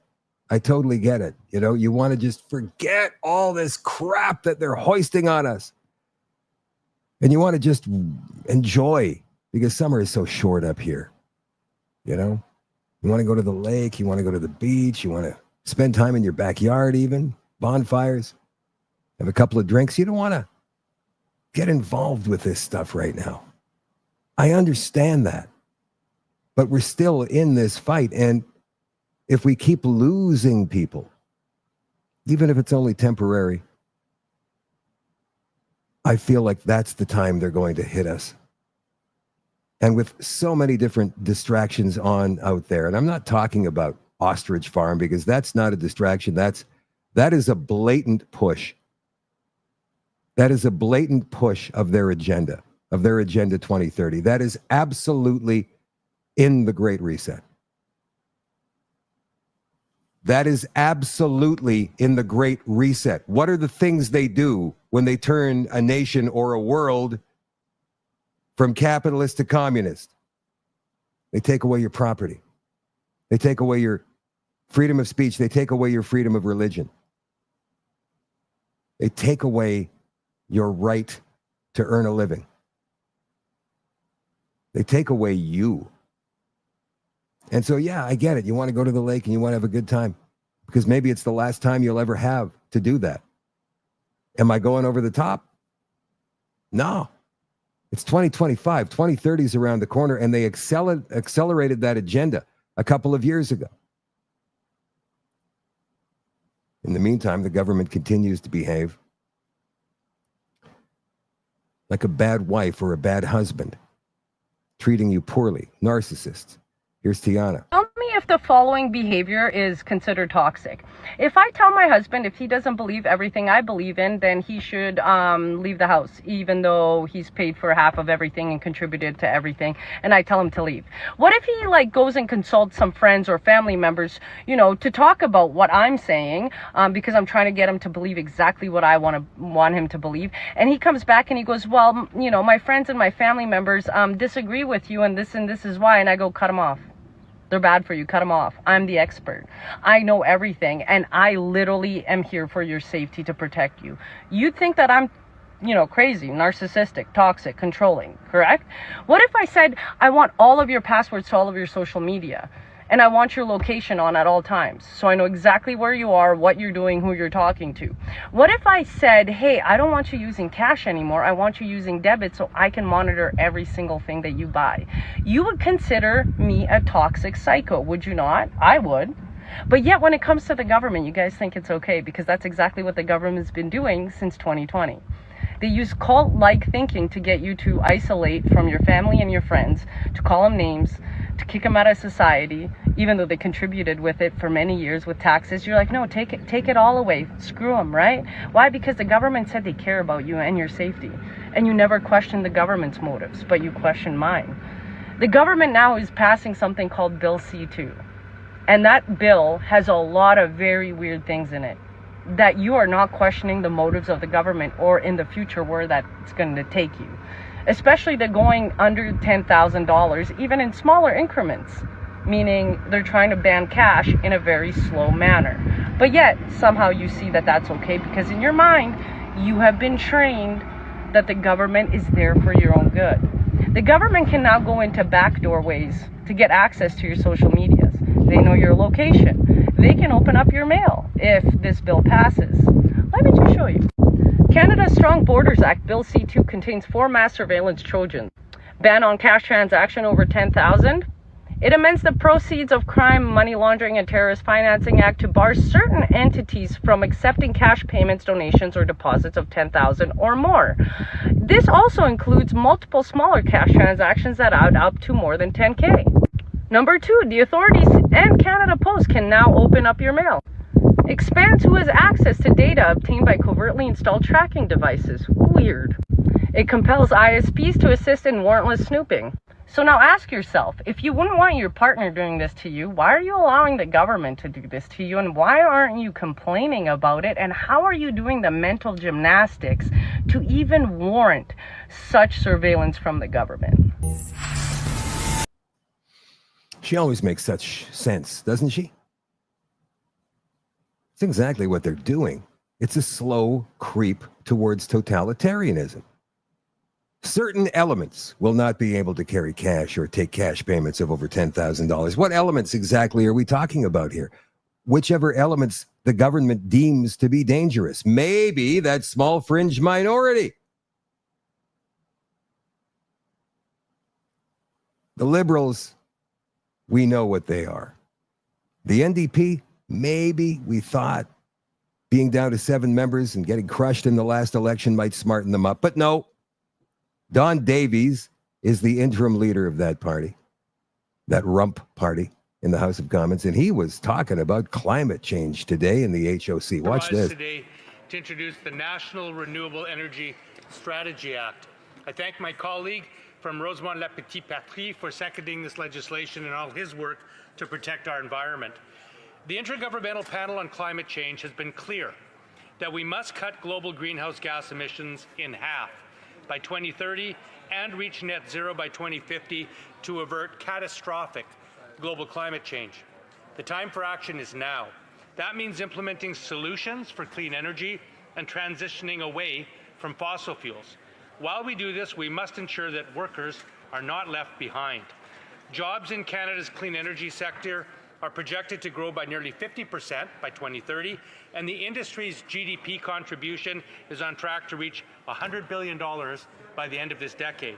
A: I totally get it. You want to just forget all this crap that they're hoisting on us. And you want to just enjoy, because summer is so short up here. You want to go to the lake, you want to go to the beach, you want to spend time in your backyard even, bonfires, have a couple of drinks. You don't want to get involved with this stuff right now. I understand that. But we're still in this fight. And if we keep losing people, even if it's only temporary, I feel like that's the time they're going to hit us. And with so many different distractions out there, and I'm not talking about ostrich farm, because that's not a distraction. That is a blatant push. That is a blatant push of their agenda 2030. That is absolutely in the Great Reset. That is absolutely in the Great Reset. What are the things they do when they turn a nation or a world from capitalist to communist? They take away your property. They take away your freedom of speech. They take away your freedom of religion. They take away your right to earn a living. They take away you. And so, yeah, I get it. You want to go to the lake and you want to have a good time because maybe it's the last time you'll ever have to do that. Am I going over the top? No. It's 2025. 2030 is around the corner, and they accelerated that agenda a couple of years ago. In the meantime, the government continues to behave like a bad wife or a bad husband, treating you poorly, narcissists. Here's Tiana.
J: Tell me if the following behavior is considered toxic. If I tell my husband if he doesn't believe everything I believe in, then he should leave the house, even though he's paid for half of everything and contributed to everything, and I tell him to leave. What if he goes and consults some friends or family members, to talk about what I'm saying, because I'm trying to get him to believe exactly what I want him to believe, and he comes back and he goes, well, my friends and my family members disagree with you, and this is why, and I go, cut him off. They're bad for you. Cut them off. I'm the expert. I know everything. And I literally am here for your safety to protect you. You'd think that I'm, crazy, narcissistic, toxic, controlling, correct? What if I said, I want all of your passwords to all of your social media, and I want your location on at all times, so I know exactly where you are, what you're doing, who you're talking to? What if I said, hey, I don't want you using cash anymore. I want you using debit so I can monitor every single thing that you buy? You would consider me a toxic psycho, would you not? I would. But yet when it comes to the government, you guys think it's okay, because that's exactly what the government's been doing since 2020. They use cult-like thinking to get you to isolate from your family and your friends, to call them names, to kick them out of society, even though they contributed with it for many years with taxes. You're like, no, take it all away. Screw them, right? Why? Because the government said they care about you and your safety. And you never question the government's motives, but you question mine. The government now is passing something called Bill C-2. And that bill has a lot of very weird things in it that you are not questioning the motives of the government or in the future where that's going to take you. Especially the going under $10,000, even in smaller increments, meaning they're trying to ban cash in a very slow manner. But yet, somehow you see that that's okay because in your mind, you have been trained that the government is there for your own good. The government can now go into backdoor ways to get access to your social medias. They know your location. They can open up your mail if this bill passes. Let me just show you. Canada's Strong Borders Act, Bill C2, contains 4 mass surveillance Trojans. Ban on cash transaction over $10,000. It amends the Proceeds of Crime, Money Laundering and Terrorist Financing Act to bar certain entities from accepting cash payments, donations, or deposits of $10,000 or more. This also includes multiple smaller cash transactions that add up to more than $10K. Number 2, the authorities and Canada Post can now open up your mail. Expands who has access to data obtained by covertly installed tracking devices. Weird. It compels ISPs to assist in warrantless snooping. So now ask yourself, if you wouldn't want your partner doing this to you, why are you allowing the government to do this to you? And why aren't you complaining about it? And how are you doing the mental gymnastics to even warrant such surveillance from the government?
A: She always makes such sense, doesn't she? It's exactly what they're doing. It's a slow creep towards totalitarianism. Certain elements will not be able to carry cash or take cash payments of over $10,000. What elements exactly are we talking about here? Whichever elements the government deems to be dangerous. Maybe that small fringe minority. The Liberals, we know what they are. The NDP, maybe we thought being down to 7 members and getting crushed in the last election might smarten them up. But no, Don Davies is the interim leader of that party, that rump party in the House of Commons. And he was talking about climate change today in the HOC. Watch this.
K: Today to introduce the National Renewable Energy Strategy Act. I thank my colleague from Rosemont-la-Petite-Patrie for seconding this legislation and all his work to protect our environment. The Intergovernmental Panel on Climate Change has been clear that we must cut global greenhouse gas emissions in half by 2030 and reach net zero by 2050 to avert catastrophic global climate change. The time for action is now. That means implementing solutions for clean energy and transitioning away from fossil fuels. While we do this, we must ensure that workers are not left behind. Jobs in Canada's clean energy sector are projected to grow by nearly 50% by 2030, and the industry's GDP contribution is on track to reach $100 billion by the end of this decade.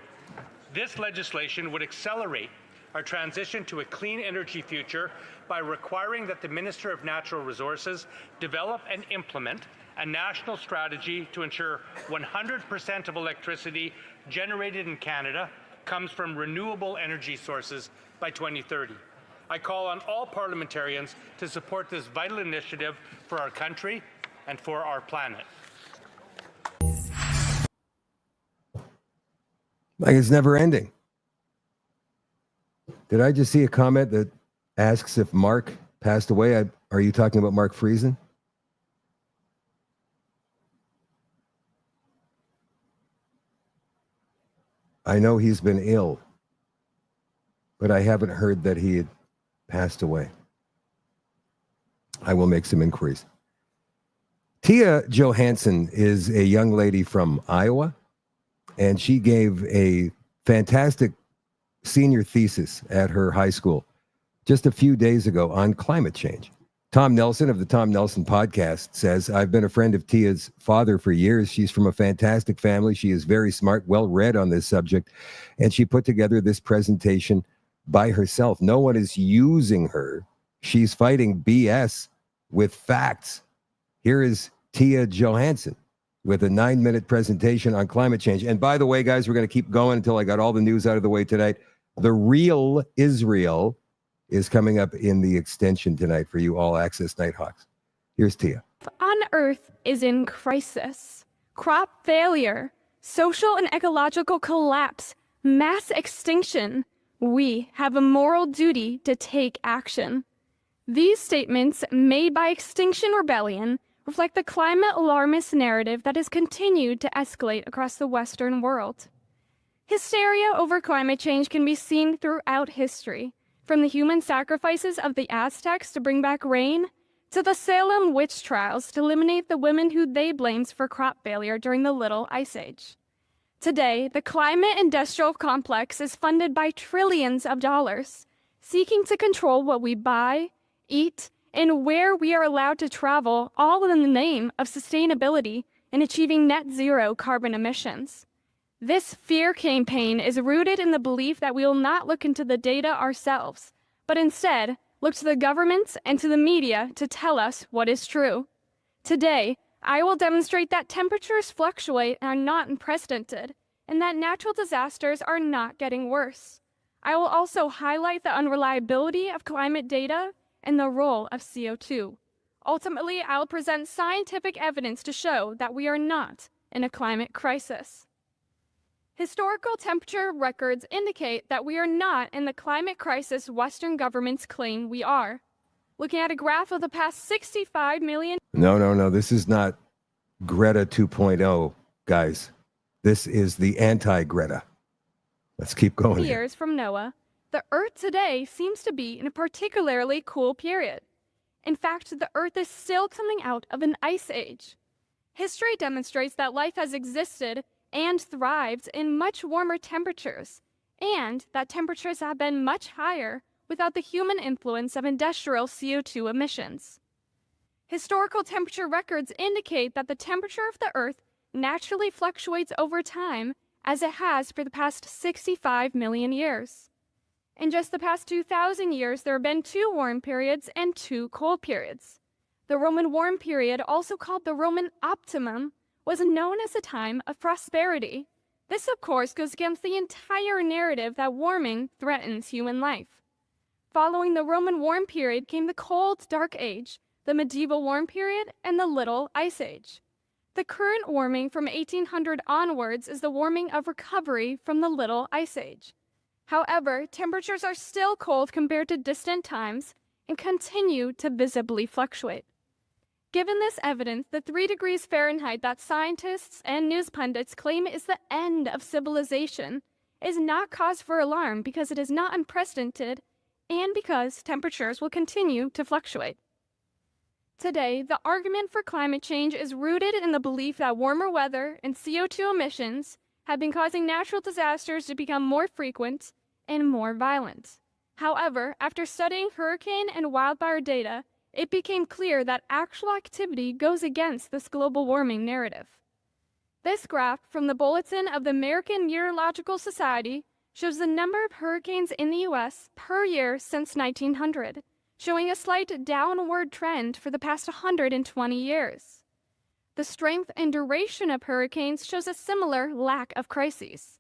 K: This legislation would accelerate our transition to a clean energy future by requiring that the Minister of Natural Resources develop and implement a national strategy to ensure 100% of electricity generated in Canada comes from renewable energy sources by 2030. I call on all parliamentarians to support this vital initiative for our country and for our planet.
A: Like it's never ending. Did I just see a comment that asks if Mark passed away? Are you talking about Mark Friesen? I know he's been ill, but I haven't heard that he had passed away. I will make some inquiries. Tia Johansson is a young lady from Iowa, and she gave a fantastic senior thesis at her high school just a few days ago on climate change. Tom Nelson of the Tom Nelson podcast says, I've been a friend of Tia's father for years. She's from a fantastic family. She is very smart, well-read on this subject, and she put together this presentation by herself. No one is using her. She's fighting BS with facts. Here is Tia Johansson with a 9-minute presentation on climate change. And by the way, guys, we're going to keep going until I got all the news out of the way tonight. The Real Israel is coming up in the extension tonight for you All Access Nighthawks. Here's Tia.
L: On Earth is in crisis. Crop failure, social and ecological collapse, mass extinction. We have a moral duty to take action. These statements, made by Extinction Rebellion, reflect the climate alarmist narrative that has continued to escalate across the Western world. Hysteria over climate change can be seen throughout history, from the human sacrifices of the Aztecs to bring back rain, to the Salem witch trials to eliminate the women who they blamed for crop failure during the Little Ice Age. Today, the climate industrial complex is funded by trillions of dollars, seeking to control what we buy, eat, and where we are allowed to travel, all in the name of sustainability and achieving net zero carbon emissions. This fear campaign is rooted in the belief that we will not look into the data ourselves, but instead look to the governments and to the media to tell us what is true. Today, I will demonstrate that temperatures fluctuate and are not unprecedented, and that natural disasters are not getting worse. I will also highlight the unreliability of climate data and the role of CO2. Ultimately, I will present scientific evidence to show that we are not in a climate crisis. Historical temperature records indicate that we are not in the climate crisis Western governments claim we are. Looking at a graph of the past 65 million...
A: No. This is not Greta 2.0, guys. This is the anti-Greta. Let's keep going.
L: Years from Noah, the Earth today seems to be in a particularly cool period. In fact, the Earth is still coming out of an ice age. History demonstrates that life has existed and thrived in much warmer temperatures, and that temperatures have been much higher without the human influence of industrial CO2 emissions. Historical temperature records indicate that the temperature of the Earth naturally fluctuates over time, as it has for the past 65 million years. In just the past 2,000 years, there have been 2 warm periods and 2 cold periods. The Roman warm period, also called the Roman optimum, was known as a time of prosperity. This, of course, goes against the entire narrative that warming threatens human life. Following the Roman warm period came the Cold Dark Age, the Medieval warm period, and the Little Ice Age. The current warming from 1800 onwards is the warming of recovery from the Little Ice Age. However, temperatures are still cold compared to distant times and continue to visibly fluctuate. Given this evidence, the 3 degrees Fahrenheit that scientists and news pundits claim is the end of civilization is not cause for alarm because it is not unprecedented and because temperatures will continue to fluctuate. Today, the argument for climate change is rooted in the belief that warmer weather and CO2 emissions have been causing natural disasters to become more frequent and more violent. However, after studying hurricane and wildfire data, it became clear that actual activity goes against this global warming narrative. This graph from the Bulletin of the American Meteorological Society shows the number of hurricanes in the U.S. per year since 1900, showing a slight downward trend for the past 120 years. The strength and duration of hurricanes shows a similar lack of crises.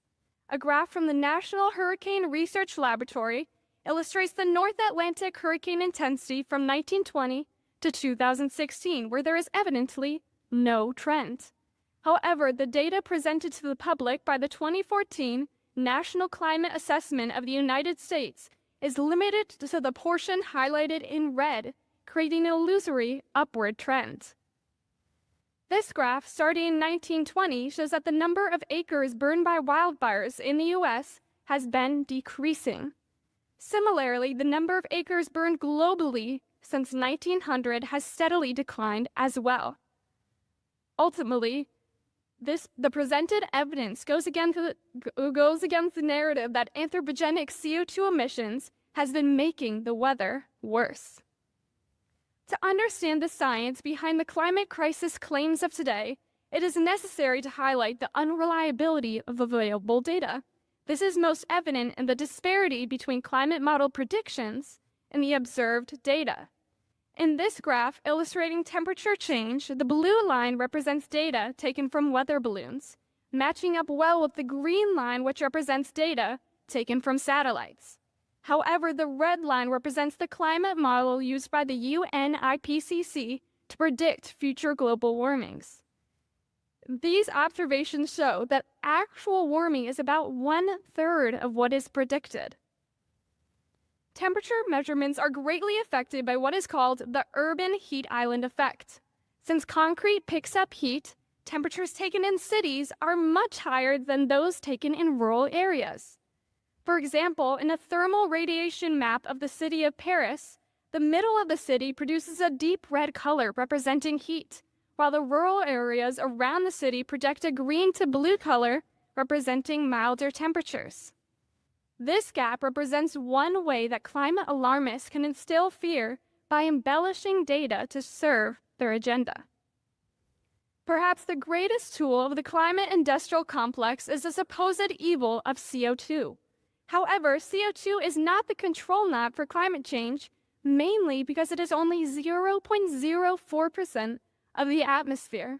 L: A graph from the National Hurricane Research Laboratory illustrates the North Atlantic hurricane intensity from 1920 to 2016, where there is evidently no trend. However, the data presented to the public by the 2014 National Climate Assessment of the United States is limited to the portion highlighted in red, creating an illusory upward trend. This graph, starting in 1920, shows that the number of acres burned by wildfires in the U.S. has been decreasing. Similarly, the number of acres burned globally since 1900 has steadily declined as well. Ultimately, the presented evidence goes against the narrative that anthropogenic CO2 emissions has been making the weather worse. To understand the science behind the climate crisis claims of today, it is necessary to highlight the unreliability of available data. This is most evident in the disparity between climate model predictions and the observed data. In this graph illustrating temperature change, the blue line represents data taken from weather balloons, matching up well with the green line, which represents data taken from satellites. However, the red line represents the climate model used by the UN IPCC to predict future global warmings. These observations show that actual warming is about 1/3 of what is predicted. Temperature measurements are greatly affected by what is called the urban heat island effect. Since concrete picks up heat, temperatures taken in cities are much higher than those taken in rural areas. For example, in a thermal radiation map of the city of Paris, the middle of the city produces a deep red color representing heat, while the rural areas around the city project a green to blue color representing milder temperatures. This gap represents one way that climate alarmists can instill fear by embellishing data to serve their agenda. Perhaps the greatest tool of the climate industrial complex is the supposed evil of CO2. However, CO2 is not the control knob for climate change, mainly because it is only 0.04% of the atmosphere.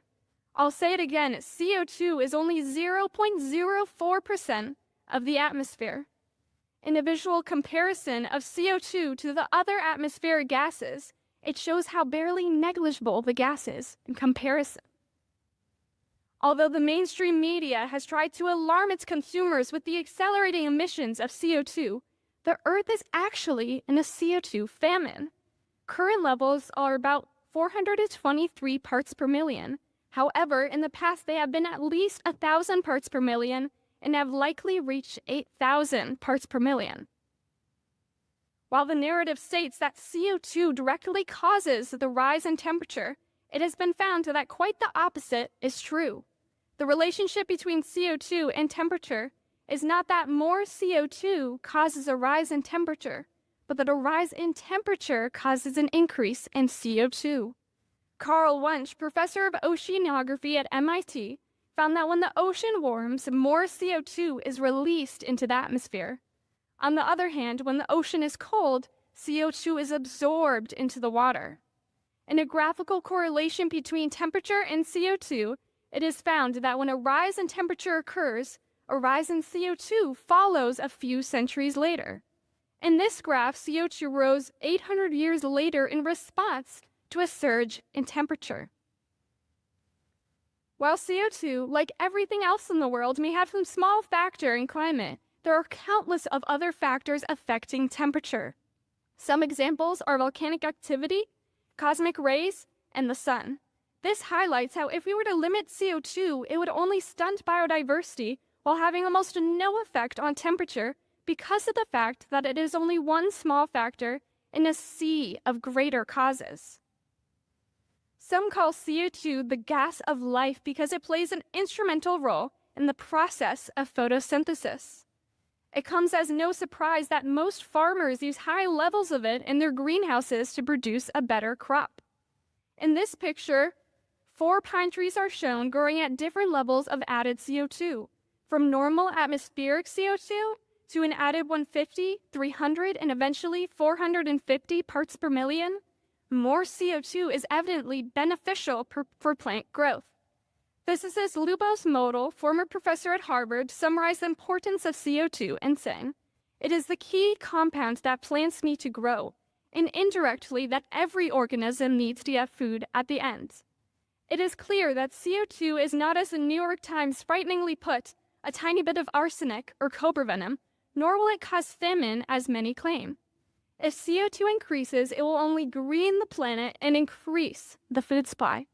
L: I'll say it again, CO2 is only 0.04% of the atmosphere. In a visual comparison of CO2 to the other atmospheric gases, it shows how barely negligible the gas is in comparison. Although the mainstream media has tried to alarm its consumers with the accelerating emissions of CO2, the Earth is actually in a CO2 famine. Current levels are about 423 parts per million. However, in the past they have been at least 1,000 parts per million and have likely reached 8,000 parts per million. While the narrative states that CO2 directly causes the rise in temperature, it has been found that quite the opposite is true. The relationship between CO2 and temperature is not that more CO2 causes a rise in temperature, but that a rise in temperature causes an increase in CO2. Carl Wunsch, professor of oceanography at MIT, found that when the ocean warms, more CO2 is released into the atmosphere. On the other hand, when the ocean is cold, CO2 is absorbed into the water. In a graphical correlation between temperature and CO2, it is found that when a rise in temperature occurs, a rise in CO2 follows a few centuries later. In this graph, CO2 rose 800 years later in response to a surge in temperature. While CO2, like everything else in the world, may have some small factor in climate, there are countless of other factors affecting temperature. Some examples are volcanic activity, cosmic rays, and the sun. This highlights how if we were to limit CO2, it would only stunt biodiversity while having almost no effect on temperature because of the fact that it is only one small factor in a sea of greater causes. Some call CO2 the gas of life because it plays an instrumental role in the process of photosynthesis. It comes as no surprise that most farmers use high levels of it in their greenhouses to produce a better crop. In this picture, 4 pine trees are shown growing at different levels of added CO2, from normal atmospheric CO2 to an added 150, 300, and eventually 450 parts per million. More CO2 is evidently beneficial for plant growth. Physicist Lubos Model, former professor at Harvard, summarized the importance of CO2 and saying, "It is the key compound that plants need to grow, and indirectly that every organism needs to have food at the end. It is clear that CO2 is not, as the New York Times frighteningly put, a tiny bit of arsenic or cobra venom, nor will it cause famine, as many claim. If CO2 increases, it will only green the planet and increase the food supply."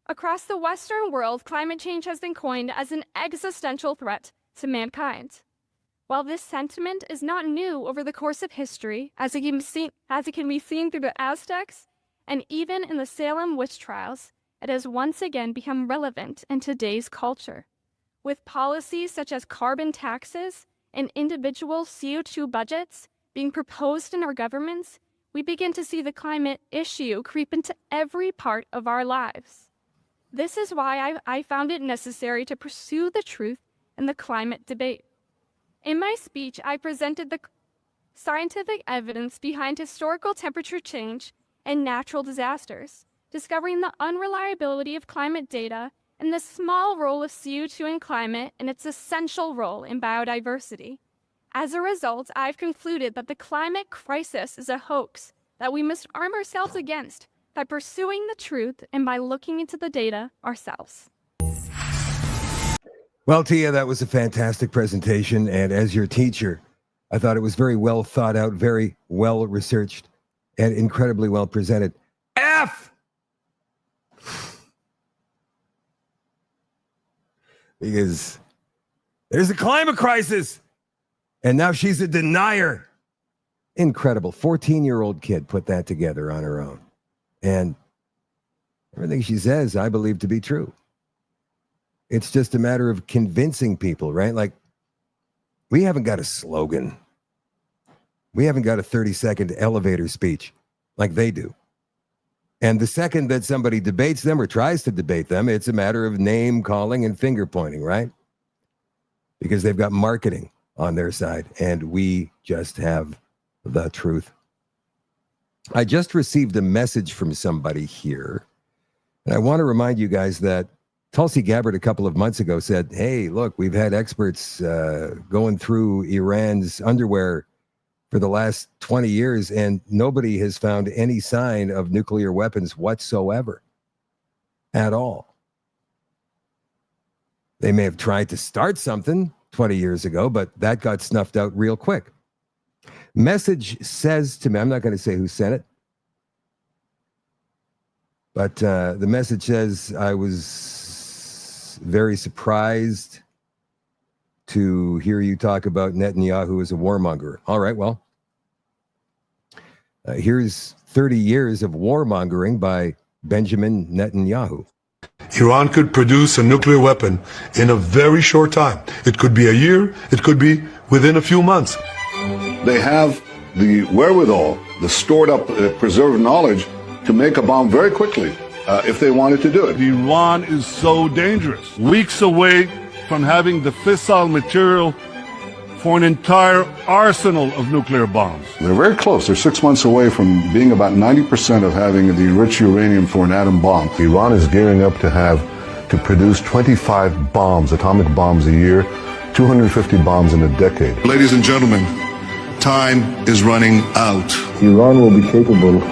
L: Across the Western world, climate change has been coined as an existential threat to mankind. While this sentiment is not new over the course of history, as it can be seen through the Aztecs and even in the Salem witch trials, it has once again become relevant in today's culture. With policies such as carbon taxes and individual CO2 budgets being proposed in our governments, we begin to see the climate issue creep into every part of our lives. This is why I found it necessary to pursue the truth in the climate debate. In my speech, I presented the scientific evidence behind historical temperature change and natural disasters, discovering the unreliability of climate data and the small role of CO2 in climate and its essential role in biodiversity. As a result, I've concluded that the climate crisis is a hoax that we must arm ourselves against by pursuing the truth and by looking into the data ourselves.
A: Well, Tia, that was a fantastic presentation. And as your teacher, I thought it was very well thought out, very well researched, and incredibly well presented. F! Because there's a climate crisis, and now she's a denier. Incredible. 14-year-old kid put that together on her own. And everything she says, I believe to be true. It's just a matter of convincing people, right? Like, we haven't got a slogan. We haven't got a 30-second elevator speech like they do. And the second that somebody debates them or tries to debate them, it's a matter of name calling and finger pointing, right? Because they've got marketing on their side, and we just have the truth. I just received a message from somebody here, and I want to remind you guys that Tulsi Gabbard a couple of months ago said, hey, look, we've had experts going through Iran's underwear for the last 20 years, and nobody has found any sign of nuclear weapons whatsoever at all. They may have tried to start something 20 years ago, but that got snuffed out real quick. Message says to me, I'm not going to say who sent it, but the message says, I was very surprised to hear you talk about Netanyahu as a warmonger. All right, well, here's 30 years of warmongering by Benjamin Netanyahu.
M: Iran could produce a nuclear weapon in a very short time. It could be a year, it could be within a few months.
N: They have the wherewithal, the stored up, preserved knowledge to make a bomb very quickly if they wanted to do it.
O: Iran is so dangerous. Weeks away from having the fissile material for an entire arsenal of nuclear bombs.
N: They're very close. They're 6 months away from being about 90% of having the rich uranium for an atom bomb.
P: Iran is gearing up to produce 25 bombs, atomic bombs a year, 250 bombs in a decade.
N: Ladies and gentlemen, time is running out.
P: Iran will be capable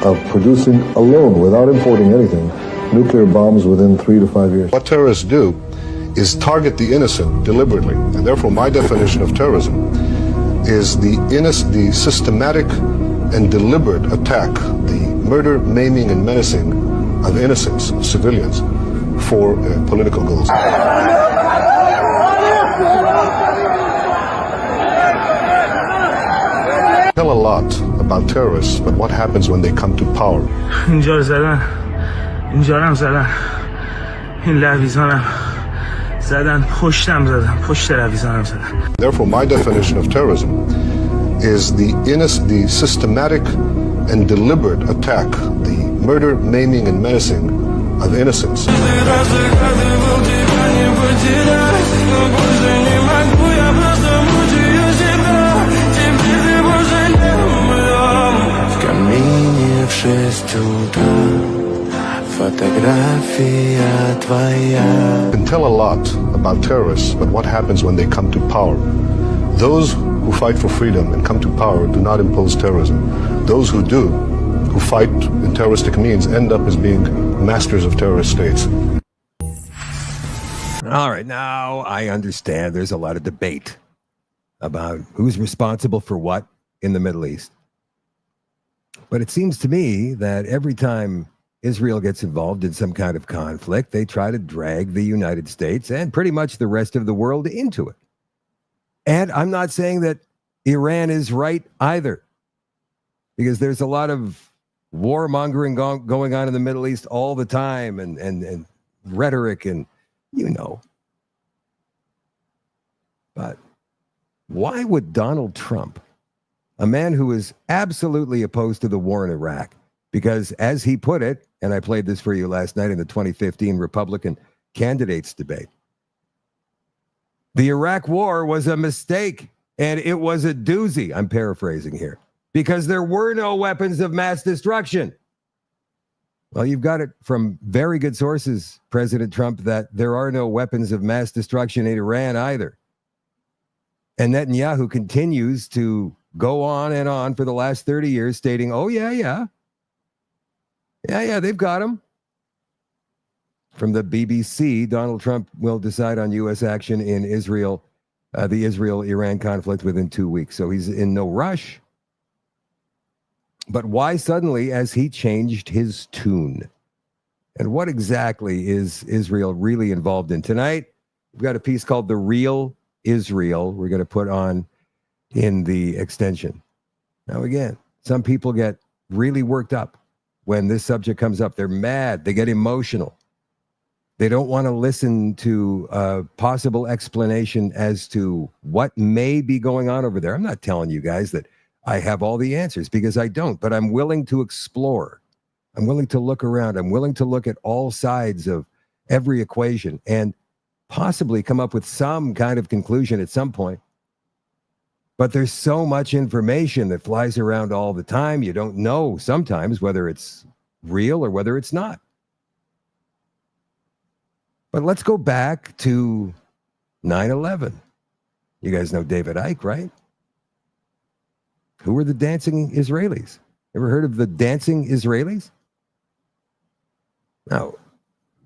P: of producing alone, without importing anything, nuclear bombs within 3 to 5 years.
N: What terrorists do is target the innocent deliberately. And therefore, my definition of terrorism is the systematic and deliberate attack, the murder, maiming, and menacing of innocents, of civilians, for political goals. Tell a lot about terrorists, but what happens when they come to power? Therefore, my definition of terrorism is the systematic and deliberate attack, the murder, maiming, and menacing of innocents. Can tell a lot about terrorists, but what happens when they come to power? Those who fight for freedom and come to power do not impose terrorism. Those who do, who fight in terroristic means, end up as being masters of terrorist states.
A: All right, now I understand there's a lot of debate about who's responsible for what in the Middle East. But it seems to me that every time Israel gets involved in some kind of conflict, they try to drag the United States and pretty much the rest of the world into it. And I'm not saying that Iran is right either, because there's a lot of warmongering going on in the Middle East all the time, and rhetoric, and you know. But why would Donald Trump, a man who is absolutely opposed to the war in Iraq, because as he put it, and I played this for you last night in the 2015 Republican candidates debate, the Iraq war was a mistake and it was a doozy. I'm paraphrasing here, because there were no weapons of mass destruction. Well, you've got it from very good sources, President Trump, that there are no weapons of mass destruction in Iran either. And Netanyahu continues to go on and on for the last 30 years stating, oh, yeah, they've got them. From the BBC, Donald Trump will decide on U.S. action in Israel the Israel-Iran conflict within 2 weeks. So he's in no rush. But why suddenly has he changed his tune? And what exactly is Israel really involved in? Tonight, we've got a piece called The Real Israel we're going to put on in the extension. Now, again, some people get really worked up when this subject comes up. They're mad. They get emotional. They don't want to listen to a possible explanation as to what may be going on over there. I'm not telling you guys that I have all the answers, because I don't, but I'm willing to explore. I'm willing to look around. I'm willing to look at all sides of every equation and possibly come up with some kind of conclusion at some point. But there's so much information that flies around all the time. You don't know sometimes whether it's real or whether it's not. But let's go back to 9/11. You guys know David Icke, right? Who were the dancing Israelis? Ever heard of the dancing Israelis? Now,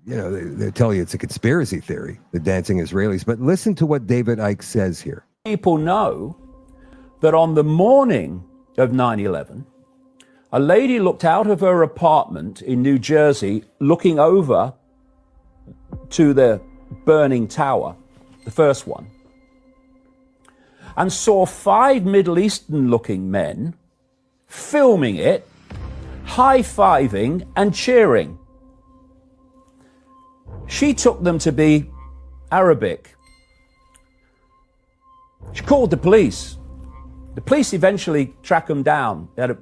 A: you know, they tell you it's a conspiracy theory, the dancing Israelis. But listen to what David Icke says here.
Q: People know that on the morning of 9/11, a lady looked out of her apartment in New Jersey, looking over to the burning tower, the first one, and saw 5 Middle Eastern looking men filming it, high-fiving and cheering. She took them to be Arabic. She called the police. The police eventually tracked them down. They had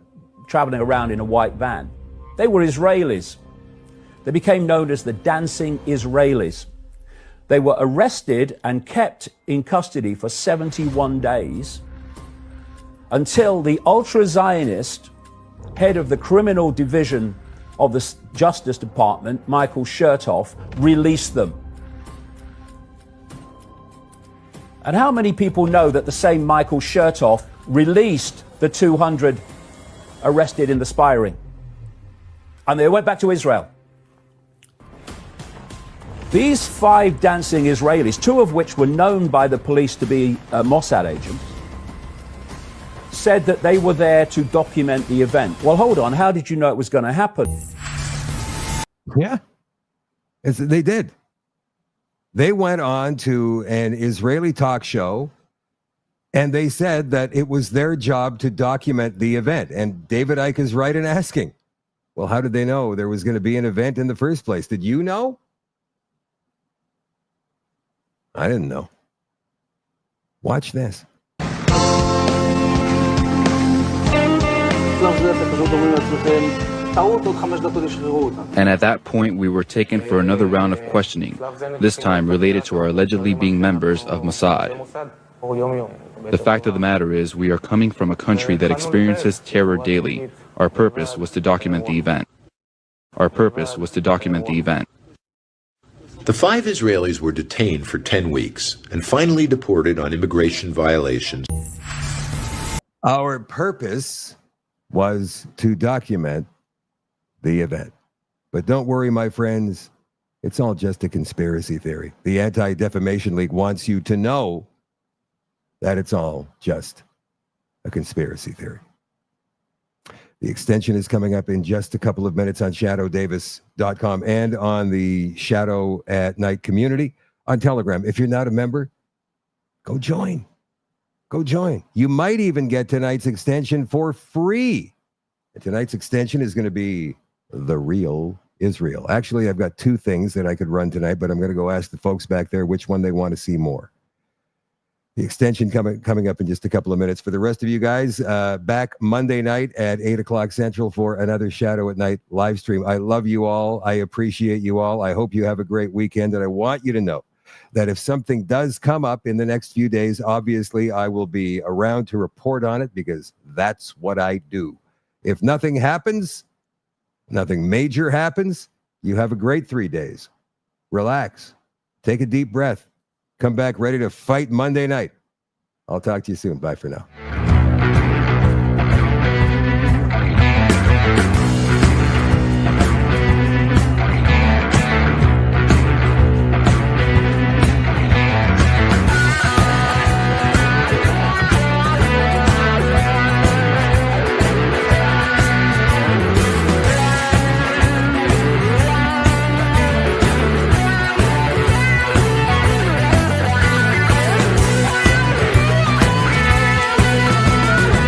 Q: traveling around in a white van. They were Israelis. They became known as the dancing Israelis. They were arrested and kept in custody for 71 days until the ultra-Zionist head of the criminal division of the Justice Department, Michael Chertoff, released them. And how many people know that the same Michael Chertoff released the 200 arrested in the spy ring? And they went back to Israel. These 5 dancing Israelis, 2 of which were known by the police to be Mossad agents, said that they were there to document the event. Well, hold on. How did you know it was going to happen?
A: Yeah, they did. They went on to an Israeli talk show, and they said that it was their job to document the event. And David Icke is right in asking, well, how did they know there was going to be an event in the first place? Did you know? I didn't know. Watch this.
R: And at that point, we were taken for another round of questioning, this time related to our allegedly being members of Mossad. The fact of the matter is, we are coming from a country that experiences terror daily. Our purpose was to document the event. Our purpose was to document the event.
S: The 5 Israelis were detained for 10 weeks and finally deported on immigration violations.
A: Our purpose was to document the event. But don't worry, my friends, it's all just a conspiracy theory. The Anti-Defamation League wants you to know that it's all just a conspiracy theory. The extension is coming up in just a couple of minutes on shadowdavis.com and on the Shadow at Night community on Telegram. If you're not a member, go join. Go join. You might even get tonight's extension for free. And tonight's extension is going to be The Real Israel. Actually, I've got 2 things that I could run tonight, but I'm going to go ask the folks back there which one they want to see more. The extension coming up in just a couple of minutes. For the rest of you guys, back Monday night at 8 o'clock Central for another Shadow at Night live stream. I love you all. I appreciate you all. I hope you have a great weekend. And I want you to know that if something does come up in the next few days, obviously I will be around to report on it, because that's what I do. If nothing happens, nothing major happens, you have a great 3 days. Relax. Take a deep breath. Come back ready to fight Monday night. I'll talk to you soon. Bye for now.